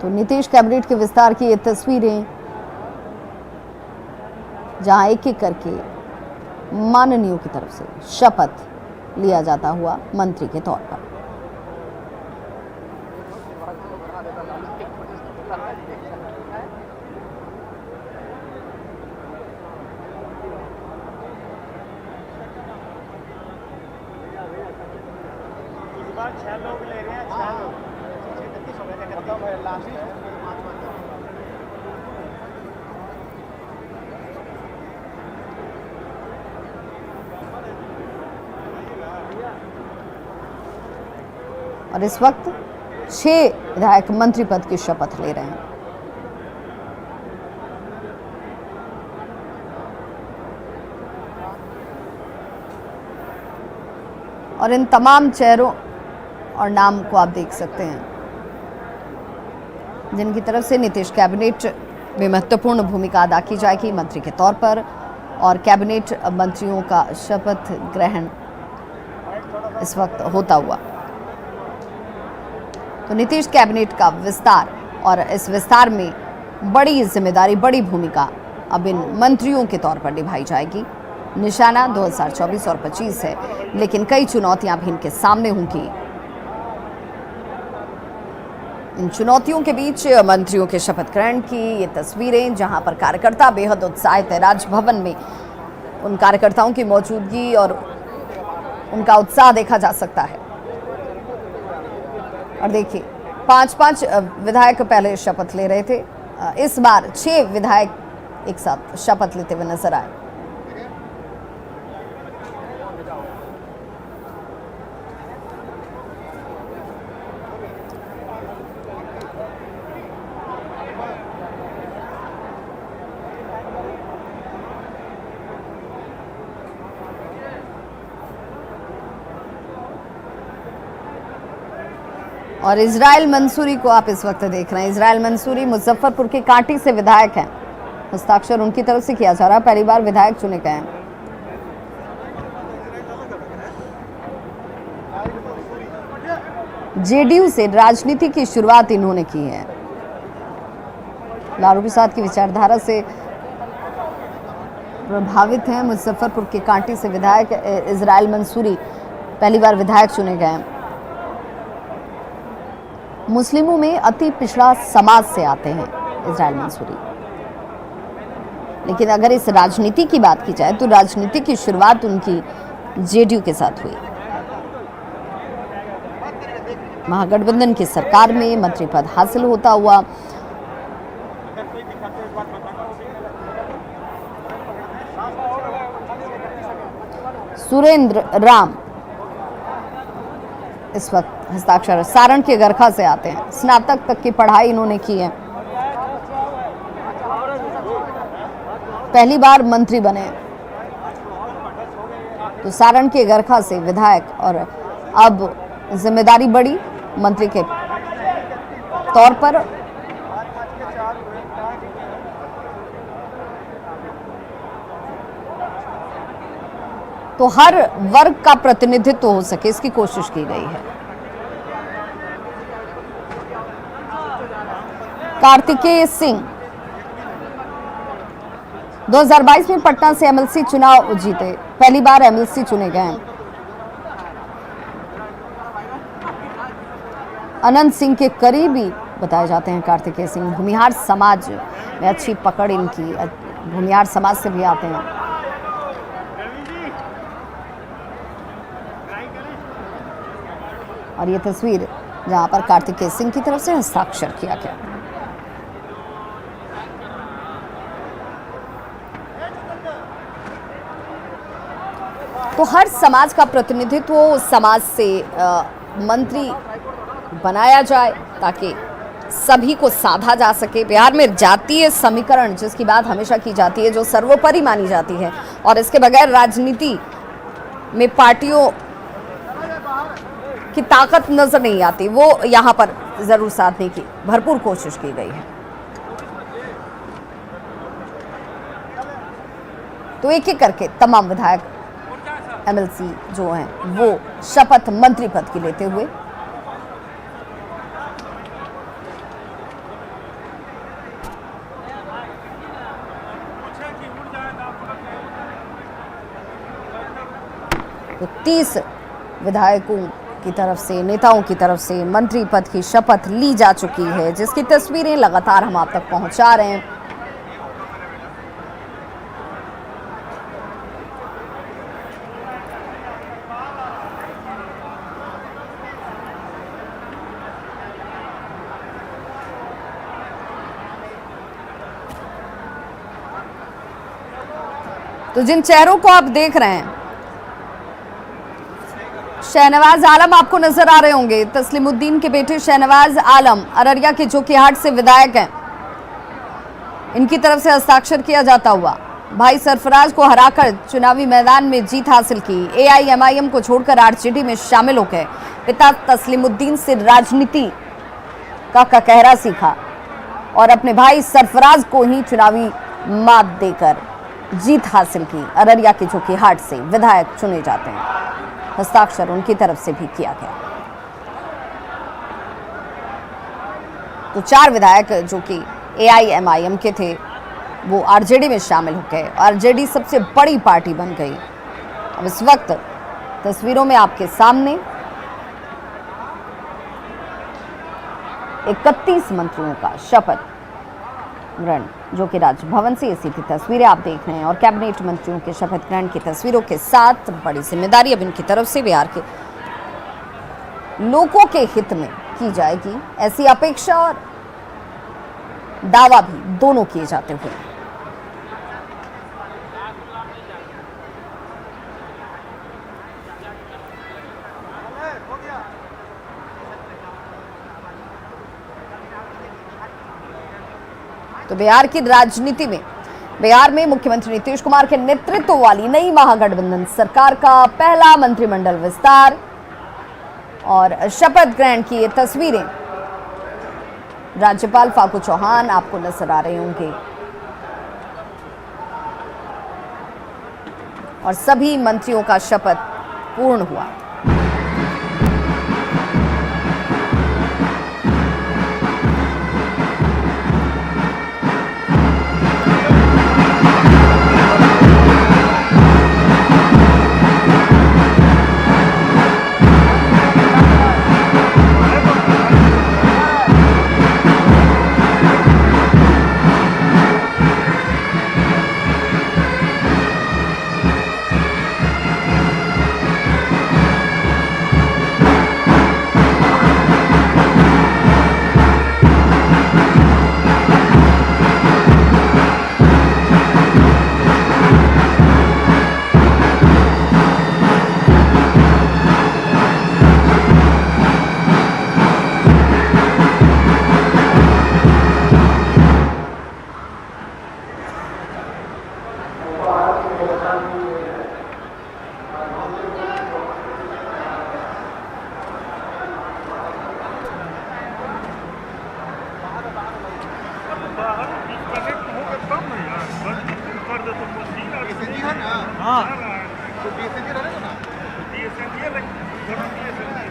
तो नीतीश कैबिनेट के विस्तार की ये तस्वीरें, जहां एक एक करके माननीयों की तरफ से शपथ लिया जाता हुआ मंत्री के तौर पर। और इस वक्त 6 विधायक मंत्री पद की शपथ ले रहे हैं। और इन तमाम चेहरों और नाम को आप देख सकते हैं, जिनकी तरफ से नीतीश कैबिनेट में महत्वपूर्ण भूमिका अदा की जाएगी मंत्री के तौर पर, और कैबिनेट मंत्रियों का शपथ ग्रहण इस वक्त होता हुआ। तो नीतीश कैबिनेट का विस्तार, और इस विस्तार में बड़ी जिम्मेदारी, बड़ी भूमिका अब इन मंत्रियों के तौर पर निभाई जाएगी। निशाना 2024 और 25 है, लेकिन कई चुनौतियां भी इनके सामने होंगी। इन चुनौतियों के बीच मंत्रियों के शपथ ग्रहण की ये तस्वीरें, जहां पर कार्यकर्ता बेहद उत्साहित है। राजभवन में उन कार्यकर्ताओं की मौजूदगी और उनका उत्साह देखा जा सकता है। और देखिए, 5-5 विधायक पहले शपथ ले रहे थे, इस बार 6 विधायक एक साथ शपथ लेते हुए नजर आए। और इजराइल मंसूरी को आप इस वक्त देख रहे हैं। इजराइल मंसूरी मुजफ्फरपुर के कांटी से विधायक हैं। हस्ताक्षर उनकी तरफ से किया जा रहा है, पहली बार विधायक चुने गए हैं। जेडीयू से राजनीति की शुरुआत इन्होंने की है। लालू प्रसाद की विचारधारा से प्रभावित हैं। मुजफ्फरपुर के कांटी से विधायक इजराइल मंसूरी पहली बार विधायक चुने गए हैं। मुस्लिमों में अति पिछड़ा समाज से आते हैं इजराइल मंसूरी, लेकिन अगर इस राजनीति की बात की जाए तो राजनीति की शुरुआत उनकी जेडीयू के साथ हुई। महागठबंधन की सरकार में मंत्री पद हासिल होता हुआ सुरेंद्र राम इस वक्त हस्ताक्षर सारण के गरखा से आते हैं। स्नातक तक की पढ़ाई इन्होंने की है, पहली बार मंत्री बने। तो सारण के गरखा से विधायक, और अब जिम्मेदारी बढ़ी मंत्री के तौर पर। तो हर वर्ग का प्रतिनिधित्व हो सके, इसकी कोशिश की गई है। कार्तिकेय सिंह 2022 में पटना से एमएलसी चुनाव जीते, पहली बार एमएलसी चुने गए हैं। अनंत सिंह के करीबी बताए जाते हैं कार्तिकेय सिंह। भूमिहार समाज में अच्छी पकड़ इनकी, भूमिहार समाज से भी आते हैं। और ये तस्वीर जहां पर कार्तिकेय सिंह की तरफ से हस्ताक्षर किया गया। तो हर समाज का प्रतिनिधित्व समाज से मंत्री बनाया जाए ताकि सभी को साधा जा सके। बिहार में जातीय समीकरण जिसकी बात हमेशा की जाती है, जो सर्वोपरि मानी जाती है, और इसके बगैर राजनीति में पार्टियों की ताकत नजर नहीं आती, वो यहां पर जरूर साधने की भरपूर कोशिश की गई है। तो एक एक करके तमाम विधायक एमएलसी जो हैं वो शपथ मंत्री पद की लेते हुए तो 30 विधायकों की तरफ से, नेताओं की तरफ से मंत्री पद की शपथ ली जा चुकी है, जिसकी तस्वीरें लगातार हम आप तक पहुंचा रहे हैं। तो जिन चेहरों को आप देख रहे हैं, शहनवाज आलम आपको नजर आ रहे होंगे। तस्लीमुद्दीन के बेटे शहनवाज आलम अररिया के जोकीहाट से विधायक हैं। इनकी तरफ से हस्ताक्षर किया जाता हुआ भाई सरफराज को हराकर चुनावी मैदान में जीत हासिल की। एआईएमआईएम को छोड़कर आरजेडी में शामिल हो गए। पिता तस्लीमुद्दीन से राजनीति का कहरा सीखा और अपने भाई सरफराज को ही चुनावी मात देकर जीत हासिल की। अररिया के जोकीहाट से विधायक चुने जाते हैं। हस्ताक्षर उनकी तरफ से भी किया गया। तो 4 विधायक जो कि एआईएमआईएम के थे वो आरजेडी में शामिल हो गए। आरजेडी सबसे बड़ी पार्टी बन गई। अब इस वक्त तस्वीरों में आपके सामने 31 मंत्रियों का शपथ ग्रहण, जो कि राजभवन से इसी की तस्वीरें आप देख रहे हैं, और कैबिनेट मंत्रियों के शपथ ग्रहण की तस्वीरों के साथ बड़ी जिम्मेदारी अब इनकी तरफ से बिहार के लोगों के हित में की जाएगी, ऐसी अपेक्षा और दावा भी दोनों किए जाते हुए। तो बिहार की राजनीति में, बिहार में मुख्यमंत्री नीतीश कुमार के नेतृत्व वाली नई महागठबंधन सरकार का पहला मंत्रिमंडल विस्तार और शपथ ग्रहण की ये तस्वीरें राज्यपाल फागू चौहान आपको नजर आ रहे होंगे और सभी मंत्रियों का शपथ पूर्ण हुआ।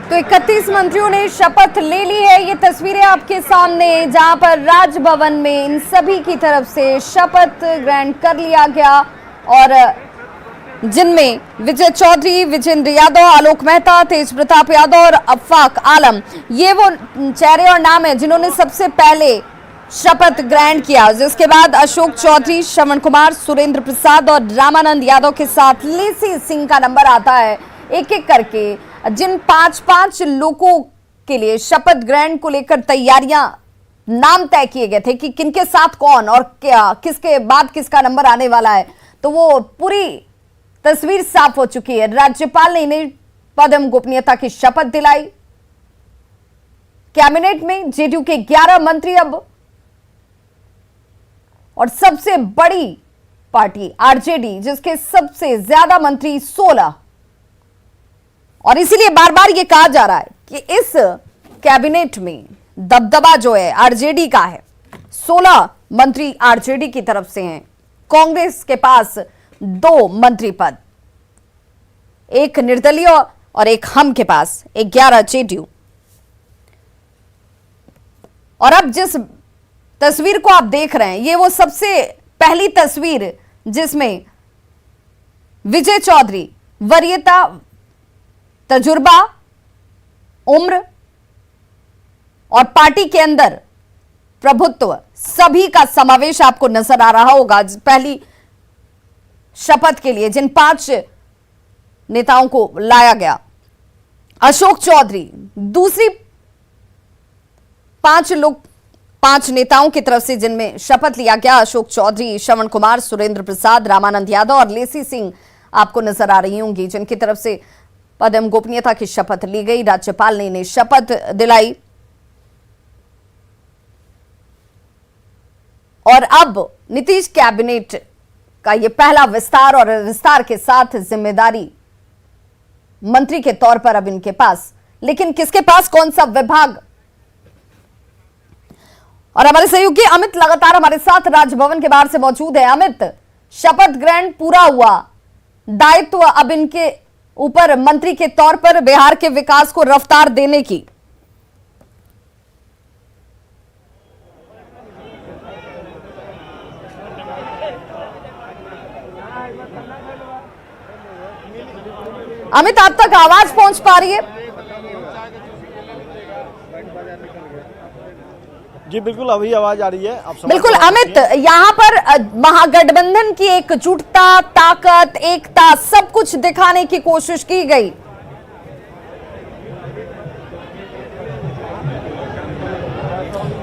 तो 31 मंत्रियों ने शपथ ले ली है। ये तस्वीरें आपके सामने, जहां पर राजभवन में इन सभी की तरफ से शपथ ग्रहण कर लिया गया और जिनमें विजय चौधरी, विजेंद्र यादव, आलोक मेहता, तेज प्रताप यादव और अफाक आलम, ये वो चेहरे और नाम है जिन्होंने सबसे पहले शपथ ग्रहण किया, जिसके बाद अशोक चौधरी, श्रवण कुमार, सुरेंद्र प्रसाद और रामानंद यादव के साथ लेसी सिंह का नंबर आता है। एक एक करके जिन 5-5 लोगों के लिए शपथ ग्रहण को लेकर तैयारियां, नाम तय किए गए थे कि किनके साथ कौन और क्या, किसके बाद किसका नंबर आने वाला है, तो वो पूरी तस्वीर साफ हो चुकी है। राज्यपाल ने इन्हें पद एवं गोपनीयता की शपथ दिलाई। कैबिनेट में जेडीयू के 11 मंत्री अब, और सबसे बड़ी पार्टी आरजेडी जिसके सबसे ज्यादा मंत्री 16, और इसीलिए बार बार यह कहा जा रहा है कि इस कैबिनेट में दबदबा जो है आरजेडी का है। 16 मंत्री आरजेडी की तरफ से हैं। कांग्रेस के पास 2 मंत्री पद, एक निर्दलीय और एक हम के पास 11 जेडीयू। और अब जिस तस्वीर को आप देख रहे हैं, ये वो सबसे पहली तस्वीर जिसमें विजय चौधरी, वरीयता तजुर्बा, उम्र और पार्टी के अंदर प्रभुत्व सभी का समावेश आपको नजर आ रहा होगा। पहली शपथ के लिए जिन 5 नेताओं को लाया गया, अशोक चौधरी, दूसरी 5 नेताओं की तरफ से जिनमें शपथ लिया गया, अशोक चौधरी, श्रवण कुमार, सुरेंद्र प्रसाद, रामानंद यादव और लेसी सिंह आपको नजर आ रही होंगी, जिनकी तरफ से पद एवं गोपनीयता की शपथ ली गई। राज्यपाल ने इन्हें शपथ दिलाई और अब नीतीश कैबिनेट का यह पहला विस्तार और विस्तार के साथ जिम्मेदारी मंत्री के तौर पर अब इनके पास, लेकिन किसके पास कौन सा विभाग? और हमारे सहयोगी अमित लगातार हमारे साथ राजभवन के बाहर से मौजूद है। अमित, शपथ ग्रहण पूरा हुआ, दायित्व अब इनके ऊपर मंत्री के तौर पर बिहार के विकास को रफ्तार देने की। अमित, आप तक आवाज पहुंच पा रही है? जी बिल्कुल, अभी आवाज आ रही है। आप बिल्कुल अमित, यहाँ पर महागठबंधन की एकजुटता, ताकत, एकता सब कुछ दिखाने की कोशिश की गई।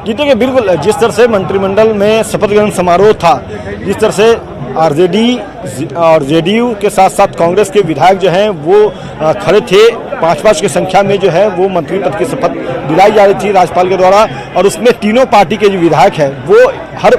जी देखिए, बिल्कुल जिस तरह से मंत्रिमंडल में शपथ ग्रहण समारोह था, जिस तरह से आरजेडी और जेडीयू के साथ साथ कांग्रेस के विधायक जो हैं वो खड़े थे, 5 की संख्या में जो है वो मंत्री पद की शपथ दिलाई जा रही थी राज्यपाल के द्वारा, और उसमें तीनों पार्टी के जो विधायक हैं वो हर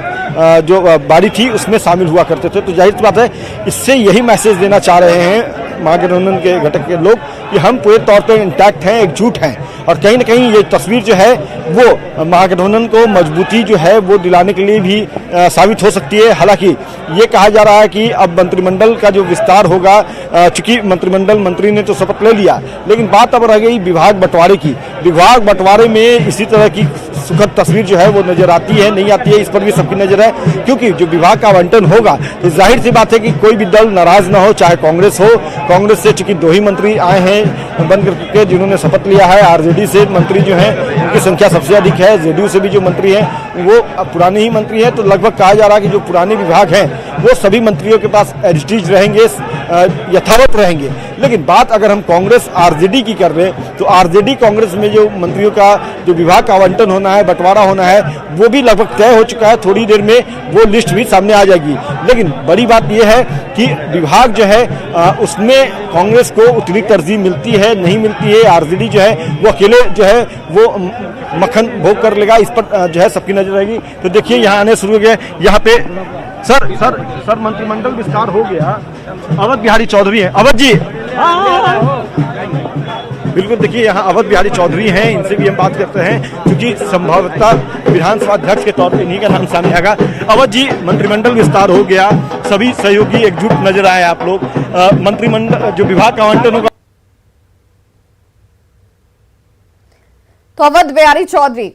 जो बारी थी उसमें शामिल हुआ करते थे। तो जाहिर सी बात है, इससे यही मैसेज देना चाह रहे हैं महागठबंधन के घटक के लोग कि हम पूरे तौर पर इंटैक्ट हैं, एकजुट हैं, और कहीं ना कहीं ये तस्वीर जो है वो महागठबंधन को मजबूती जो है वो दिलाने के लिए भी साबित हो सकती है। हालांकि ये कहा जा रहा है कि अब मंत्रिमंडल का जो विस्तार होगा, चूंकि मंत्रिमंडल मंत्री ने तो शपथ ले लिया, लेकिन बात अब रह गई विभाग बंटवारे की। विभाग बंटवारे में इसी तरह की सुखद तस्वीर जो है वो नजर आती है, नहीं आती है, इस पर भी सबकी नजर है, क्योंकि जो विभाग का आवंटन होगा तो जाहिर सी बात है कि कोई भी दल नाराज ना हो, चाहे कांग्रेस हो। कांग्रेस से चूंकि 2 ही मंत्री आए हैं बन करके जिन्होंने शपथ लिया है, आरजेडी से मंत्री जो है उनकी संख्या सबसे अधिक है, जेडीयू से भी जो मंत्री हैं वो पुराने ही मंत्री हैं। तो लगभग कहा जा रहा है कि जो पुराने विभाग हैं वो सभी मंत्रियों के पास एडिस्टीज रहेंगे, यथावत रहेंगे। लेकिन बात अगर हम कांग्रेस आरजेडी की कर रहे हैं तो आरजेडी कांग्रेस में जो मंत्रियों का जो विभाग का आवंटन होना है, बंटवारा होना है, वो भी लगभग तय हो चुका है। थोड़ी देर में वो लिस्ट भी सामने आ जाएगी। लेकिन बड़ी बात यह है कि विभाग जो है उसमें कांग्रेस को उतनी तरजीह मिलती है, नहीं मिलती है। आरजेडी जो है वो अकेले जो है वो मक्खन भोग कर लेगा, इस पर जो है सबकी नजर रहेगी। तो देखिए यहाँ आने शुरू हो गए, यहाँ पे सर मंत्रिमंडल विस्तार हो गया। अवध बिहारी चौधरी हैं, अवध जी बिल्कुल, देखिए यहाँ अवध बिहारी चौधरी हैं, इनसे भी हम बात करते हैं क्योंकि संभवतः विधानसभा अध्यक्ष के तौर पर इन्हीं का नाम सामने आएगा। अवध जी, मंत्रिमंडल विस्तार हो गया, सभी सहयोगी एकजुट नजर आए आप लोग, मंत्रिमंडल जो विभाग का आवंटन होगा। तो अवध बिहारी चौधरी